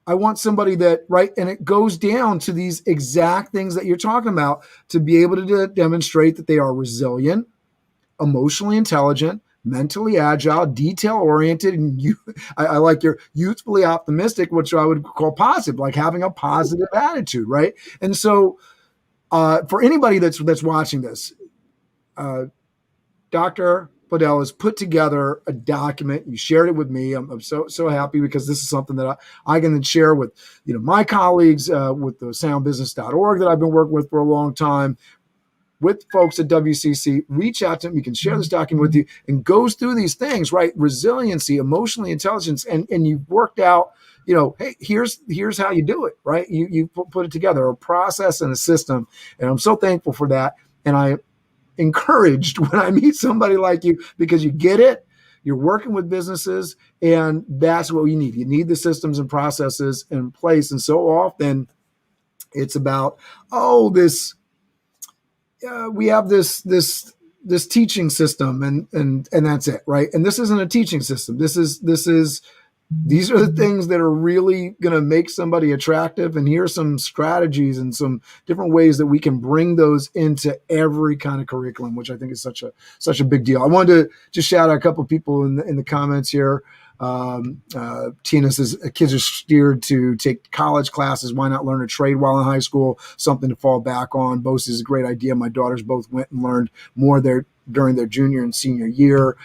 I want somebody that, right, and it goes down to these exact things that you're talking about, to be able to demonstrate that they are resilient, emotionally intelligent, mentally agile, detail-oriented, and I like your youthfully optimistic, which I would call positive, like having a positive attitude, right? And so for anybody that's watching this, Dr. Podell has put together a document. You shared it with me. I'm so happy, because this is something that I can then share with my colleagues, with the soundbusiness.org that I've been working with for a long time, with folks at WCC. Reach out to them. We can share this document with you, and goes through these things, right? Resiliency, emotionally intelligence, and you've worked out, hey, here's how you do it, right? You put it together, a process and a system, and I'm so thankful for that. And I encouraged when I meet somebody like you, because you get it, you're working with businesses, and that's what you need. You need the systems and processes in place. And so often it's about, we have this teaching system, and that's it, right? And this isn't a teaching system. These are the things that are really going to make somebody attractive. And here are some strategies and some different ways that we can bring those into every kind of curriculum, which I think is such a big deal. I wanted to just shout out a couple of people in the comments here. Tina says, kids are steered to take college classes. Why not learn a trade while in high school? Something to fall back on. Both is a great idea. My daughters both went and learned more during their junior and senior year.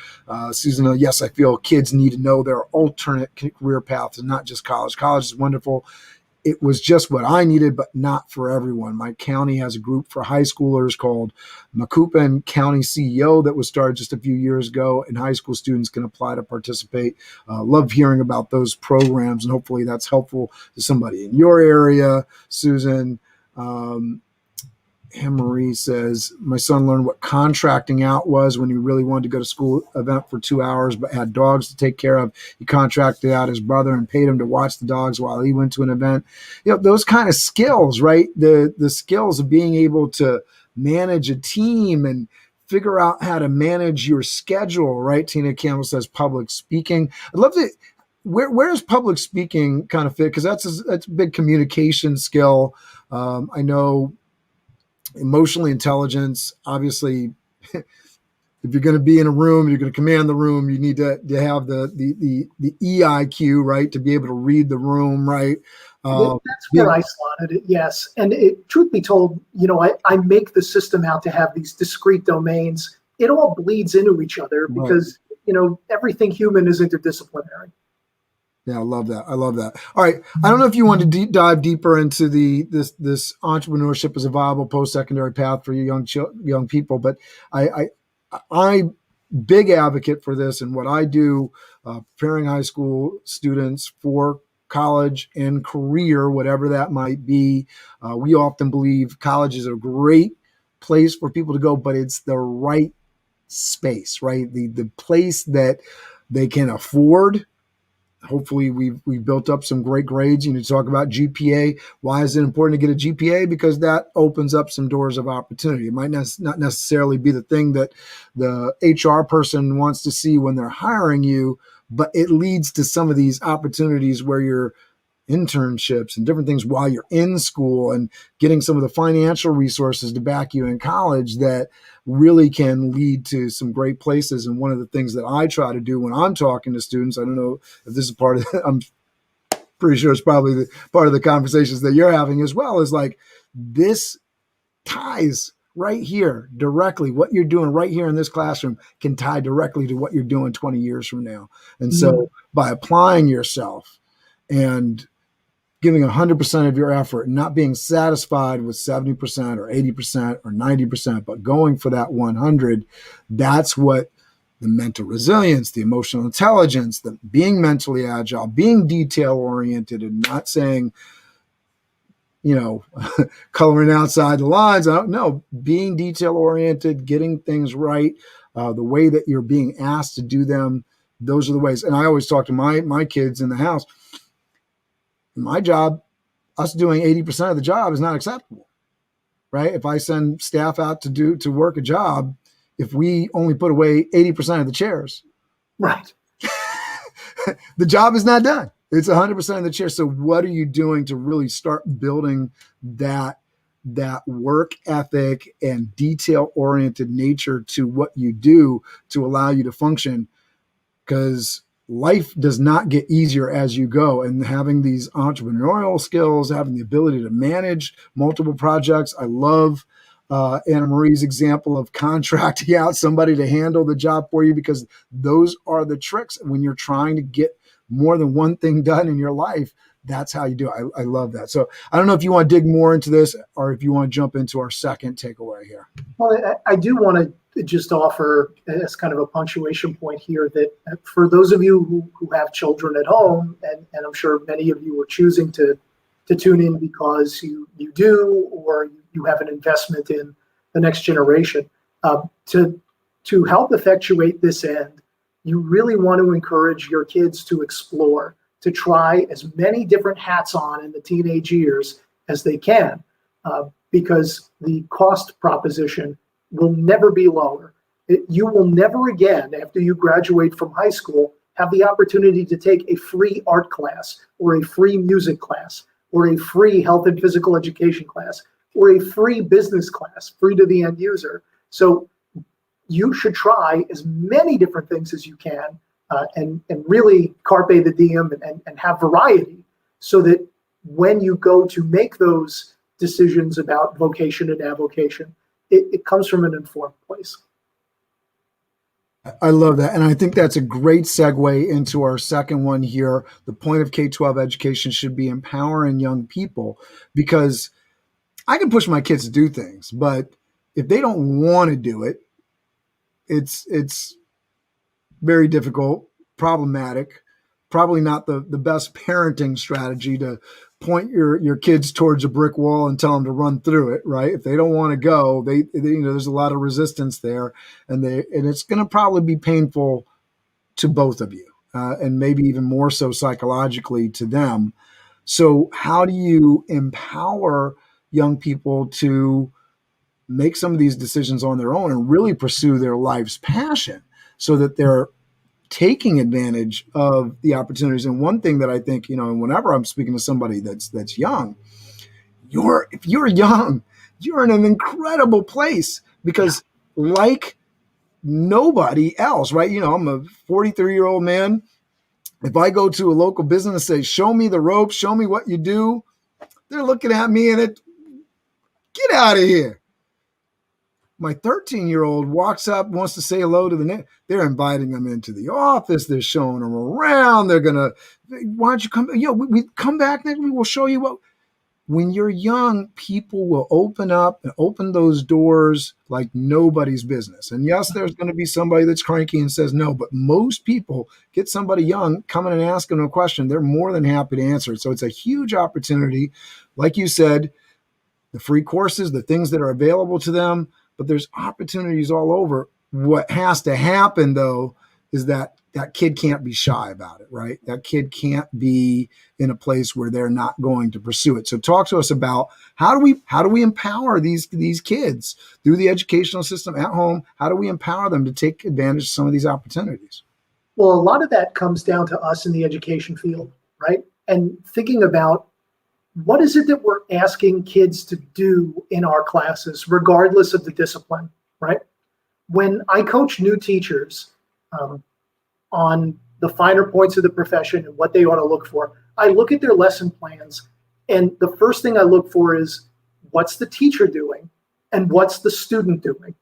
Susan, yes, I feel kids need to know there are alternate career paths and not just college. College is wonderful. It was just what I needed, but not for everyone. My county has a group for high schoolers called Macoupin County CEO that was started just a few years ago, and high school students can apply to participate. Love hearing about those programs, and hopefully that's helpful to somebody in your area. Susan, Marie says, my son learned what contracting out was when he really wanted to go to school event for 2 hours, but had dogs to take care of. He contracted out his brother and paid him to watch the dogs while he went to an event. Those kind of skills, right? The skills of being able to manage a team and figure out how to manage your schedule, right? Tina Campbell says public speaking. I'd love to, where does public speaking kind of fit? Because that's a big communication skill. I know emotionally intelligence, obviously, if you're going to be in a room, you're going to command the room, you need to have the EIQ, right, to be able to read the room, right? That's where I slotted it, yes. And truth be told, I make the system out to have these discrete domains. It all bleeds into each other because, everything human is interdisciplinary. Yeah, I love that. All right. I don't know if you want to dive deeper into this entrepreneurship as a viable post-secondary path for young people, but I'm big advocate for this, and what I do, preparing high school students for college and career, whatever that might be. We often believe college is a great place for people to go, but it's the right space, right? The place that they can afford. Hopefully we've built up some great grades. You talk about GPA. Why is it important to get a GPA? Because that opens up some doors of opportunity. It might not necessarily be the thing that the HR person wants to see when they're hiring you, but it leads to some of these opportunities where you're internships and different things while you're in school, and getting some of the financial resources to back you in college that really can lead to some great places. And one of the things that I try to do when I'm talking to students, I don't know if this is part of I'm pretty sure it's probably part of the conversations that you're having as well, is like, this ties right here directly. What you're doing right here in this classroom can tie directly to what you're doing 20 years from now. And so by applying yourself and giving 100% of your effort, and not being satisfied with 70% or 80% or 90%, but going for that 100, that's what the mental resilience, the emotional intelligence, the being mentally agile, being detail oriented, and not saying, coloring outside the lines. I don't know, being detail oriented, getting things right, the way that you're being asked to do them. Those are the ways. And I always talk to my kids in the house. My job, us doing 80% of the job is not acceptable, right? If I send staff out to work a job, if we only put away 80% of the chairs, Right. the job is not done. It's 100% of the chairs. So what are you doing to really start building that work ethic and detail-oriented nature to what you do to allow you to function? Because life does not get easier as you go. And having these entrepreneurial skills, having the ability to manage multiple projects. I love Anna Marie's example of contracting out somebody to handle the job for you, because those are the tricks when you're trying to get more than one thing done in your life. That's how you do it. I love that. So I don't know if you want to dig more into this or if you want to jump into our second takeaway here. Well, I do want to just offer as kind of a punctuation point here that for those of you who have children at home, and I'm sure many of you are choosing to tune in because you do, or you have an investment in the next generation, to help effectuate this end, you really want to encourage your kids to explore, to try as many different hats on in the teenage years as they can, because the cost proposition will never be lower. You will never again, after you graduate from high school, have the opportunity to take a free art class or a free music class or a free health and physical education class or a free business class, free to the end user. So you should try as many different things as you can, and really carpe the diem and have variety, so that when you go to make those decisions about vocation and avocation, it comes from an informed place. I love that. And I think that's a great segue into our second one here. The point of K-12 education should be empowering young people, because I can push my kids to do things, but if they don't want to do it, it's very difficult, problematic, probably not the best parenting strategy to point your kids towards a brick wall and tell them to run through it, right? If they don't want to go, they there's a lot of resistance there, and it's going to probably be painful to both of you, and maybe even more so psychologically to them. So how do you empower young people to make some of these decisions on their own and really pursue their life's passion, so that they're taking advantage of the opportunities? And one thing that I think, and whenever I'm speaking to somebody that's young, if you're young, you're in an incredible place, because like nobody else, right? I'm a 43-year-old man. If I go to a local business and say, show me the ropes, show me what you do, they're looking at me and get out of here. My 13-year-old walks up, wants to say hello to they're inviting them into the office. They're showing them around. They're going to, why don't you come? We come back next week. We'll show you what. When you're young, people will open those doors like nobody's business. And yes, there's going to be somebody that's cranky and says no, but most people get somebody young coming and asking them a question. They're more than happy to answer it. So it's a huge opportunity. Like you said, the free courses, the things that are available to them, but there's opportunities all over. What has to happen, though, is that kid can't be shy about it, right? That kid can't be in a place where they're not going to pursue it. So talk to us about how do we empower these kids through the educational system at home? How do we empower them to take advantage of some of these opportunities? Well, a lot of that comes down to us in the education field, right? And thinking about what is it that we're asking kids to do in our classes, regardless of the discipline, right? When I coach new teachers on the finer points of the profession and what they ought to look for, I look at their lesson plans, and the first thing I look for is, what's the teacher doing and what's the student doing?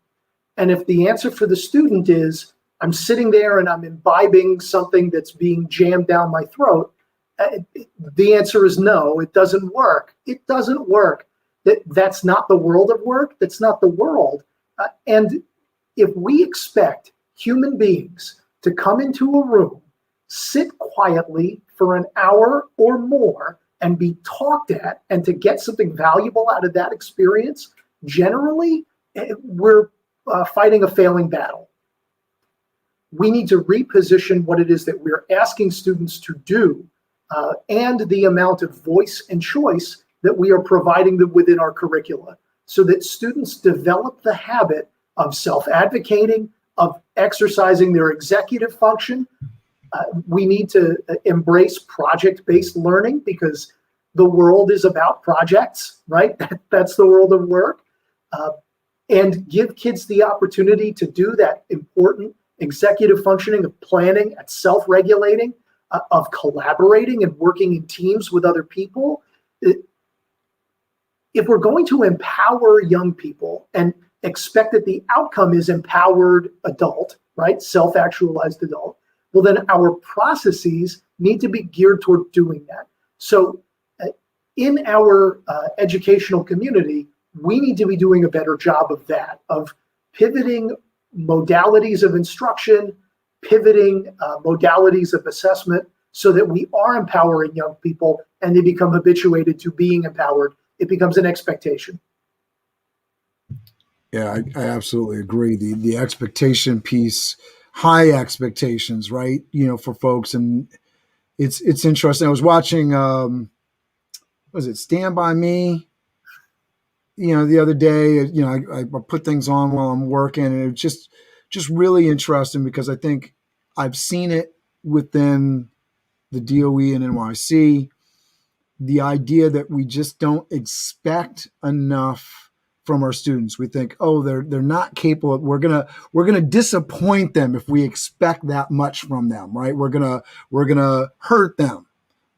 And if the answer for the student is, I'm sitting there and I'm imbibing something that's being jammed down my throat, the answer is no, it doesn't work. It doesn't work. That's not the world of work. That's not the world. And if we expect human beings to come into a room, sit quietly for an hour or more and be talked at, and to get something valuable out of that experience, generally, we're fighting a failing battle. We need to reposition what it is that we're asking students to do and the amount of voice and choice that we are providing them within our curricula, so that students develop the habit of self-advocating, of exercising their executive function. We need to embrace project-based learning, because the world is about projects, right? That's the world of work. And give kids the opportunity to do that important executive functioning of planning and self-regulating, of collaborating and working in teams with other people. If we're going to empower young people and expect that the outcome is empowered adult, right, self-actualized adult, well, then our processes need to be geared toward doing that. So in our educational community, we need to be doing a better job of that, of pivoting modalities of instruction, pivoting modalities of assessment, so that we are empowering young people and they become habituated to being empowered. It becomes an expectation. Yeah, I absolutely agree. The expectation piece, high expectations, right? For folks, and it's interesting. I was watching, was it Stand By Me? The other day. I put things on while I'm working, and it's just really interesting, because I think I've seen it within the DOE and NYC. The idea that we just don't expect enough from our students. We think, oh, they're not capable. We're gonna disappoint them if we expect that much from them, right? We're gonna hurt them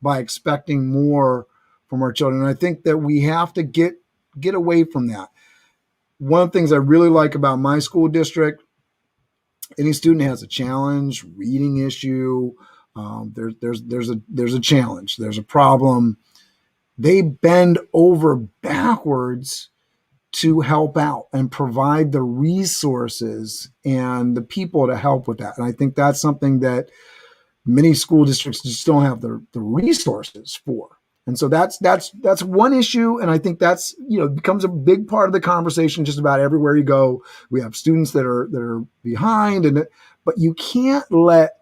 by expecting more from our children. And I think that we have to get away from that. One of the things I really like about my school district, any student has a challenge, reading issue, there's a challenge, there's a problem. They bend over backwards to help out and provide the resources and the people to help with that. And I think that's something that many school districts just don't have the resources for. And so that's one issue. And I think that's, becomes a big part of the conversation just about everywhere you go. We have students that are behind, but you can't let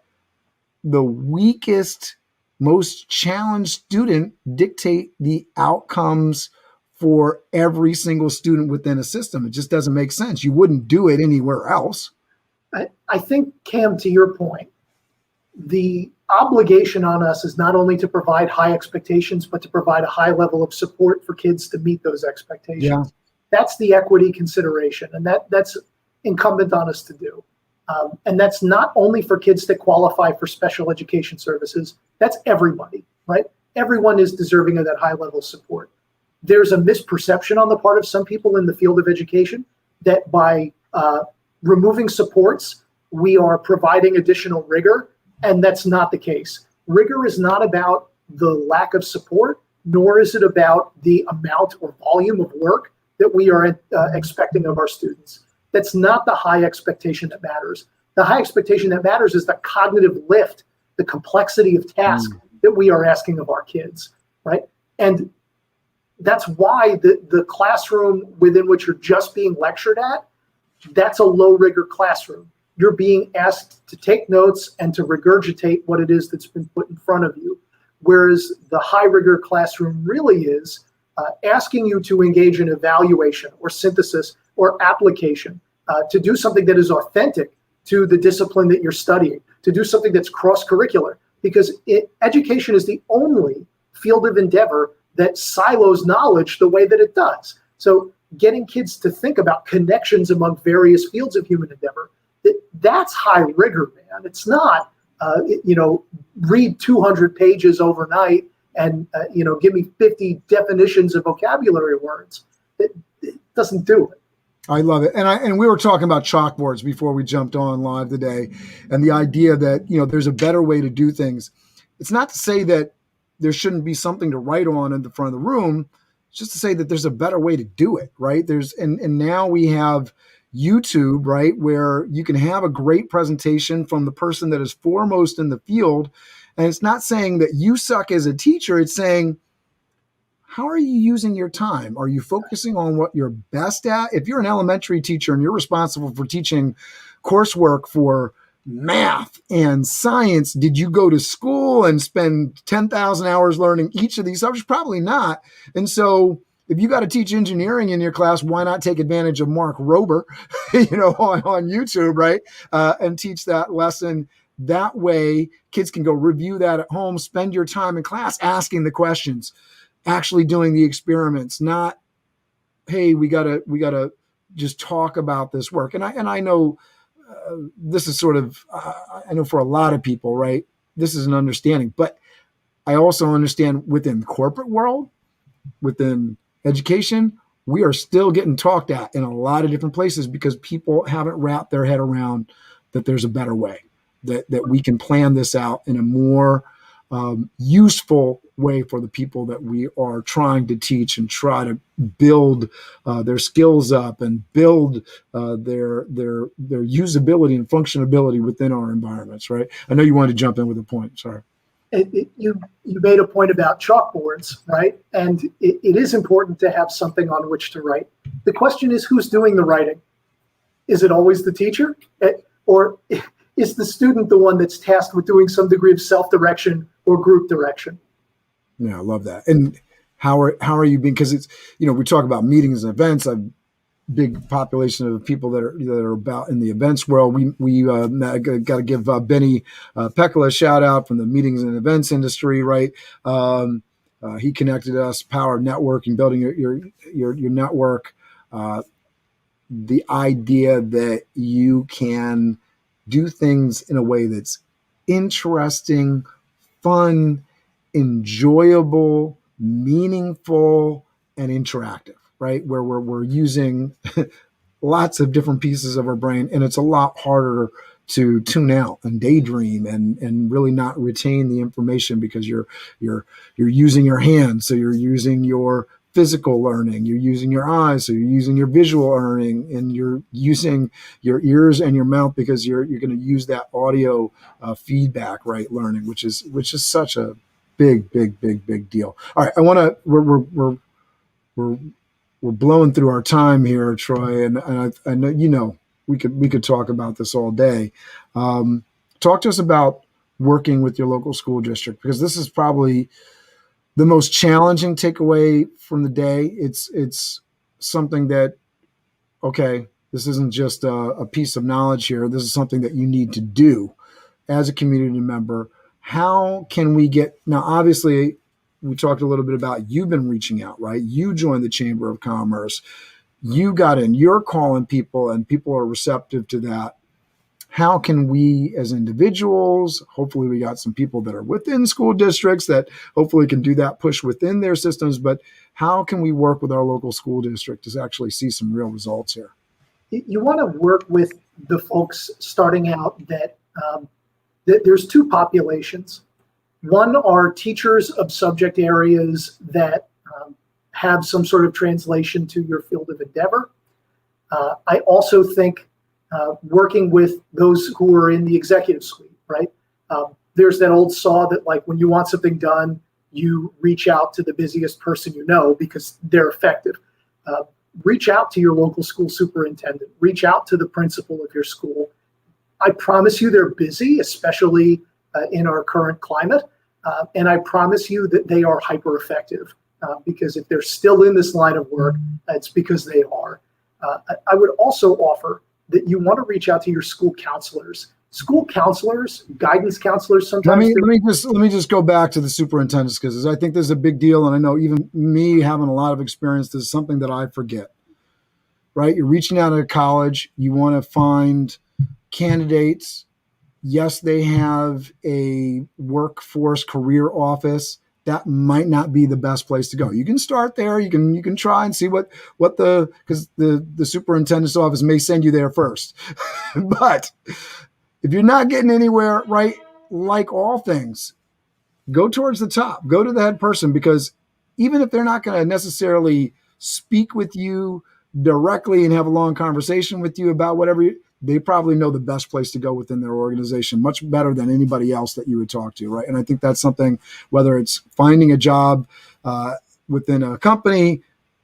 the weakest, most challenged student dictate the outcomes for every single student within a system. It just doesn't make sense. You wouldn't do it anywhere else. I think, Cam, to your point, the obligation on us is not only to provide high expectations, but to provide a high level of support for kids to meet those expectations. Yeah. That's the equity consideration, and that's incumbent on us to do. And that's not only for kids that qualify for special education services. That's everybody, right? Everyone is deserving of that high level of support. There's a misperception on the part of some people in the field of education that by removing supports, we are providing additional rigor, and that's not the case. Rigor is not about the lack of support, nor is it about the amount or volume of work that we are expecting of our students. That's not the high expectation that matters. The high expectation that matters is the cognitive lift, the complexity of task that we are asking of our kids, right? And that's why the classroom within which you're just being lectured at, that's a low rigor classroom. You're being asked to take notes and to regurgitate what it is that's been put in front of you. Whereas the high rigor classroom really is asking you to engage in evaluation or synthesis or application, to do something that is authentic to the discipline that you're studying, to do something that's cross-curricular, because education is the only field of endeavor that silos knowledge the way that it does. So getting kids to think about connections among various fields of human endeavor, that's high rigor, man. It's not, read 200 pages overnight and, give me 50 definitions of vocabulary words. It doesn't do it. I love it. And we were talking about chalkboards before we jumped on live today, and the idea that, there's a better way to do things. It's not to say that there shouldn't be something to write on in the front of the room. It's just to say that there's a better way to do it, right? And now we have YouTube, right, where you can have a great presentation from the person that is foremost in the field. And it's not saying that you suck as a teacher. It's saying, how are you using your time? Are you focusing on what you're best at? If you're an elementary teacher and you're responsible for teaching coursework for math and science. Did you go to school and spend 10,000 hours learning each of these subjects? Probably not. And so if you got to teach engineering in your class, why not take advantage of Mark Rober, on YouTube, right? And teach that lesson. That way kids can go review that at home, spend your time in class asking the questions, actually doing the experiments, not, hey, we gotta just talk about this work. And I know this is sort of, I know for a lot of people, right, this is an understanding, but I also understand within the corporate world, within education, we are still getting talked at in a lot of different places because people haven't wrapped their head around that there's a better way, that we can plan this out in a more useful way for the people that we are trying to teach and try to build their skills up and build their usability and functionability within our environments, right? I know you wanted to jump in with a point. Sorry. You made a point about chalkboards, right? And it is important to have something on which to write. The question is, who's doing the writing? Is it always the teacher? Or is the student the one that's tasked with doing some degree of self-direction or group direction? Yeah, I love that. And how are you being, because it's, we talk about meetings and events, a big population of people that are about in the events world. We got to give Benny Peckla a shout out from the meetings and events industry, right? He connected us, Power Network, and building your network. The idea that you can do things in a way that's interesting, fun, enjoyable, meaningful, and interactive, right? Where we're using lots of different pieces of our brain, and it's a lot harder to tune out and daydream and really not retain the information because you're using your hands, so you're using your physical learning, you're using your eyes, so you're using your visual learning, and you're using your ears and your mouth because you're going to use that audio feedback, right? Learning, which is such a big deal. All right, we're blowing through our time here, Troy, and I know we could talk about this all day. Talk to us about working with your local school district, because this is probably the most challenging takeaway from the day. It's something that, okay, this isn't just a piece of knowledge here. This is something that you need to do as a community member. How can we now, obviously, we talked a little bit about you've been reaching out, right? You joined the Chamber of Commerce. You got in, you're calling people, and people are receptive to that. How can we as individuals, hopefully we got some people that are within school districts that hopefully can do that push within their systems, but how can we work with our local school district to actually see some real results here? You want to work with the folks starting out that there's two populations. One are teachers of subject areas that have some sort of translation to your field of endeavor. I also think working with those who are in the executive suite, right? There's that old saw that, like, when you want something done, you reach out to the busiest person you know because they're effective. Reach out to your local school superintendent. Reach out to the principal of your school. I promise you they're busy, especially in our current climate. And I promise you that they are hyper effective because if they're still in this line of work, it's because they are. I would also offer that you want to reach out to your school counselors. School counselors, guidance counselors, sometimes. Let me just go back to the superintendents, because I think this is a big deal, and I know even me having a lot of experience, this is something that I forget. Right? You're reaching out at a college, you want to find candidates. Yes, they have a workforce career office. That might not be the best place to go. You can start there. You can try and see because the superintendent's office may send you there first. But if you're not getting anywhere, right, like all things, go towards the top. Go to the head person, because even if they're not going to necessarily speak with you directly and have a long conversation with you about whatever, they probably know the best place to go within their organization, much better than anybody else that you would talk to, right? And I think that's something, whether it's finding a job within a company,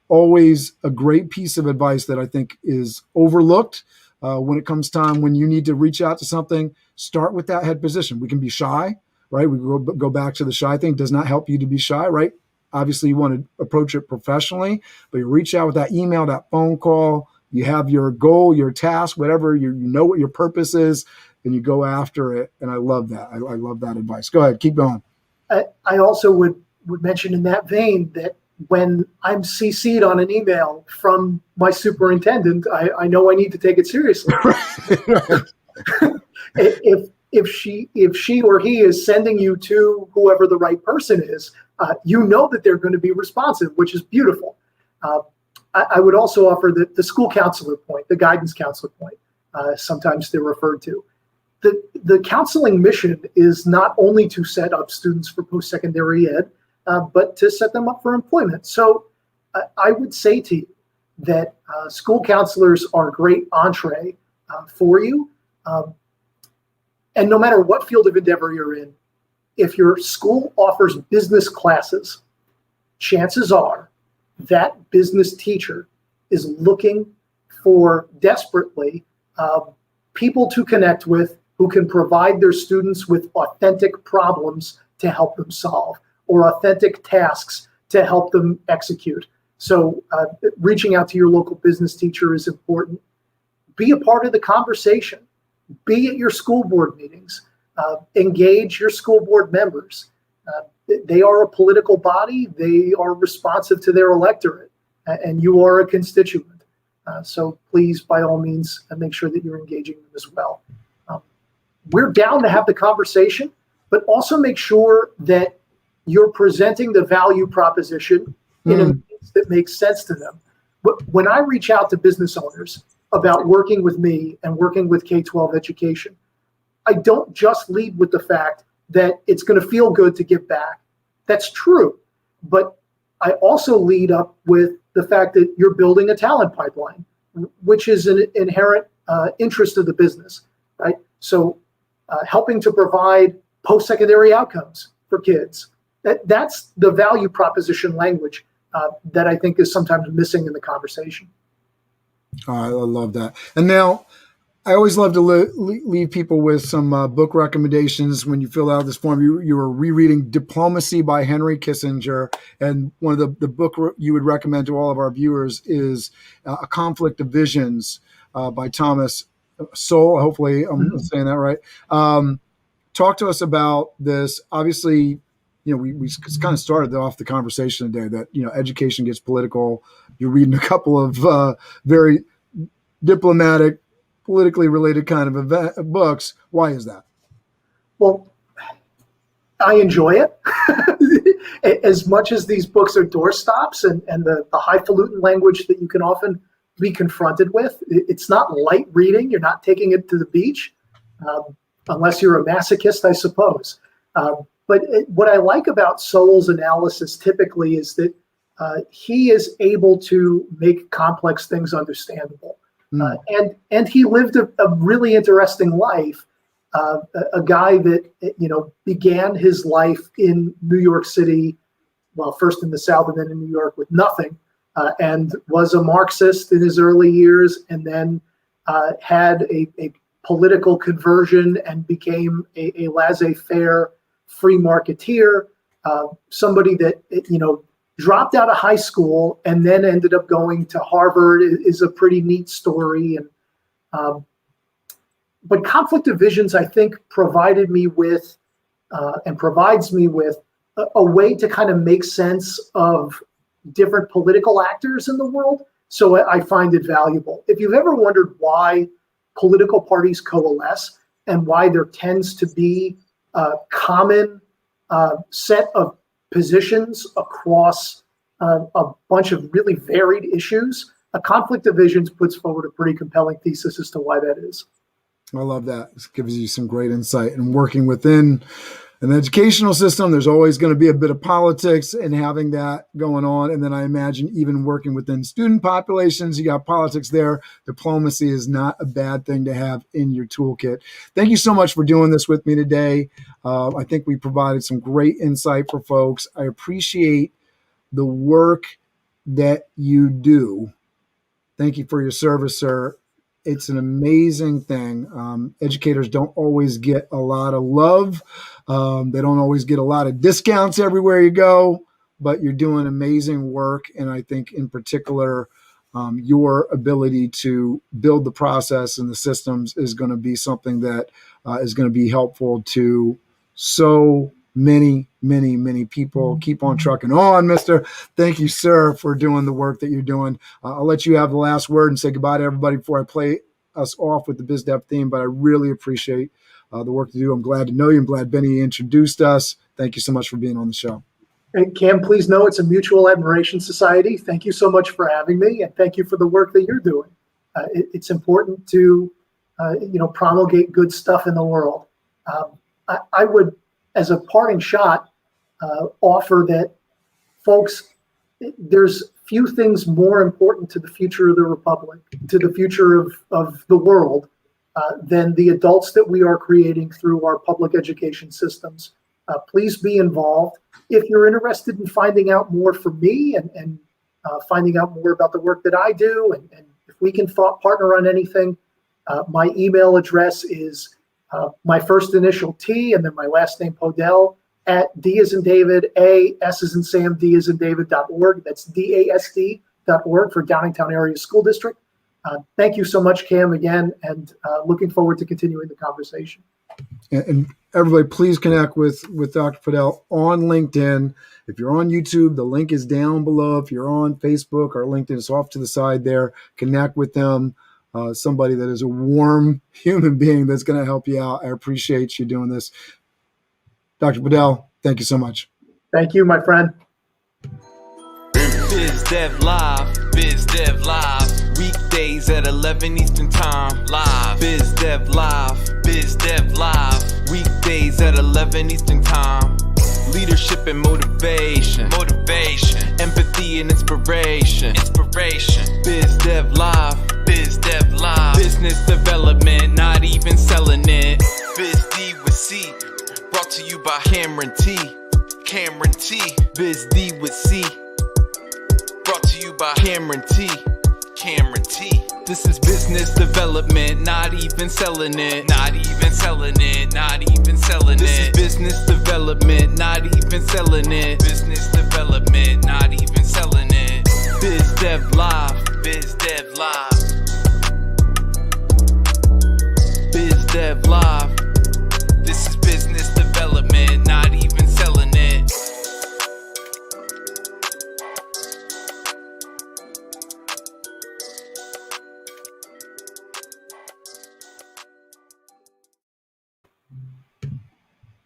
always a great piece of advice that I think is overlooked when it comes time when you need to reach out to something, start with that head position. We can be shy, right? We go back to the shy thing. It does not help you to be shy, right? Obviously, you want to approach it professionally, but you reach out with that email, that phone call. You have your goal, your task, whatever, you know what your purpose is, and you go after it. And I love that. I love that advice. Go ahead, keep going. I also would mention in that vein that when I'm CC'd on an email from my superintendent, I know I need to take it seriously. If she or he is sending you to whoever the right person is, you know that they're going to be responsive, which is beautiful. I would also offer the school counselor point, the guidance counselor point. Sometimes they're referred to. The counseling mission is not only to set up students for post-secondary ed, but to set them up for employment. So I would say to you that school counselors are a great entree for you. And no matter what field of endeavor you're in, if your school offers business classes, chances are that business teacher is looking for desperately people to connect with who can provide their students with authentic problems to help them solve or authentic tasks to help them execute. So reaching out to your local business teacher is important. Be a part of the conversation. Be at your school board meetings. Engage your school board members. They are a political body. They are responsive to their electorate, and you are a constituent. So please, by all means, make sure that you're engaging them as well. We're down to have the conversation, but also make sure that you're presenting the value proposition in a means that makes sense to them. But when I reach out to business owners about working with me and working with K-12 education, I don't just lead with the fact that it's going to feel good to give back. That's true. But I also lead up with the fact that you're building a talent pipeline, which is an inherent interest of the business, right? So helping to provide post-secondary outcomes for kids. That's the value proposition language that I think is sometimes missing in the conversation. I love that. And now, I always love to leave people with some book recommendations. When you fill out this form, you were rereading Diplomacy by Henry Kissinger. And one of the book you would recommend to all of our viewers is A Conflict of Visions by Thomas Sowell. Hopefully I'm saying that right. Talk to us about this. Obviously, we kind of started off the conversation today that, education gets political. You're reading a couple of very diplomatic, politically related kind of books. Why is that? Well, I enjoy it as much as these books are doorstops and the highfalutin language that you can often be confronted with. It's not light reading. You're not taking it to the beach, unless you're a masochist, I suppose. But what I like about Sowell's analysis typically is that he is able to make complex things understandable. And he lived a really interesting life. A guy that began his life in New York City, well, first in the South and then in New York with nothing, and was a Marxist in his early years, and then had a political conversion and became a laissez-faire free marketeer, somebody that dropped out of high school and then ended up going to Harvard is a pretty neat story. And but Conflict of Visions, I think, provided me with and provides me with a way to kind of make sense of different political actors in the world. So I find it valuable. If you've ever wondered why political parties coalesce and why there tends to be a common set of positions across a bunch of really varied issues, A Conflict of Visions puts forward a pretty compelling thesis as to why that is. I love that. It gives you some great insight. And working within an educational system, there's always going to be a bit of politics and having that going on. And then I imagine even working within student populations, you got politics there. Diplomacy is not a bad thing to have in your toolkit. Thank you so much for doing this with me today. I think we provided some great insight for folks. I appreciate the work that you do. Thank you for your service, sir. it's an amazing thing. Educators don't always get a lot of love. They don't always get a lot of discounts everywhere you go, but you're doing amazing work. And I think in particular, your ability to build the process and the systems is going to be something that is going to be helpful to so many people. Keep on trucking on, mister. Thank you, sir, for doing the work that you're doing. I'll let you have the last word and say goodbye to everybody before I play us off with the BizDev theme, but I really appreciate the work you do. I'm glad to know you. I'm glad Benny introduced us. Thank you so much for being on the show. And Cam, please know it's a mutual admiration society. Thank you so much for having me, and thank you for the work that you're doing. It's important to, promulgate good stuff in the world. I would, as a parting shot, offer that, folks, there's few things more important to the future of the republic, to the future of the world, than the adults that we are creating through our public education systems. Please be involved. If you're interested in finding out more from me and finding out more about the work that I do, and if we can thought partner on anything, my email address is my first initial T and then my last name Podell at D as in David, A, S as in Sam, D as in David.org. That's DASD.org for Downingtown Area School District. Thank you so much, Cam, again, and looking forward to continuing the conversation. And everybody, please connect with Dr. Podell on LinkedIn. If you're on YouTube, the link is down below. If you're on Facebook or LinkedIn, it's off to the side there. Connect with them. Somebody that is a warm human being that's going to help you out. I appreciate you doing this. Dr. Podell, thank you so much. Thank you, my friend. BizDev Live, weekdays at 11 Eastern Time, live. BizDev Live, weekdays at 11 Eastern Time. Leadership and motivation, empathy and inspiration. BizDev Live, business development, not even selling it. BizD with C, brought to you by Cameron T. BizD with C, brought to you by Cameron T. This is business development, not even selling it. This is business development, not even selling it. BizDev Live. BizDev Live.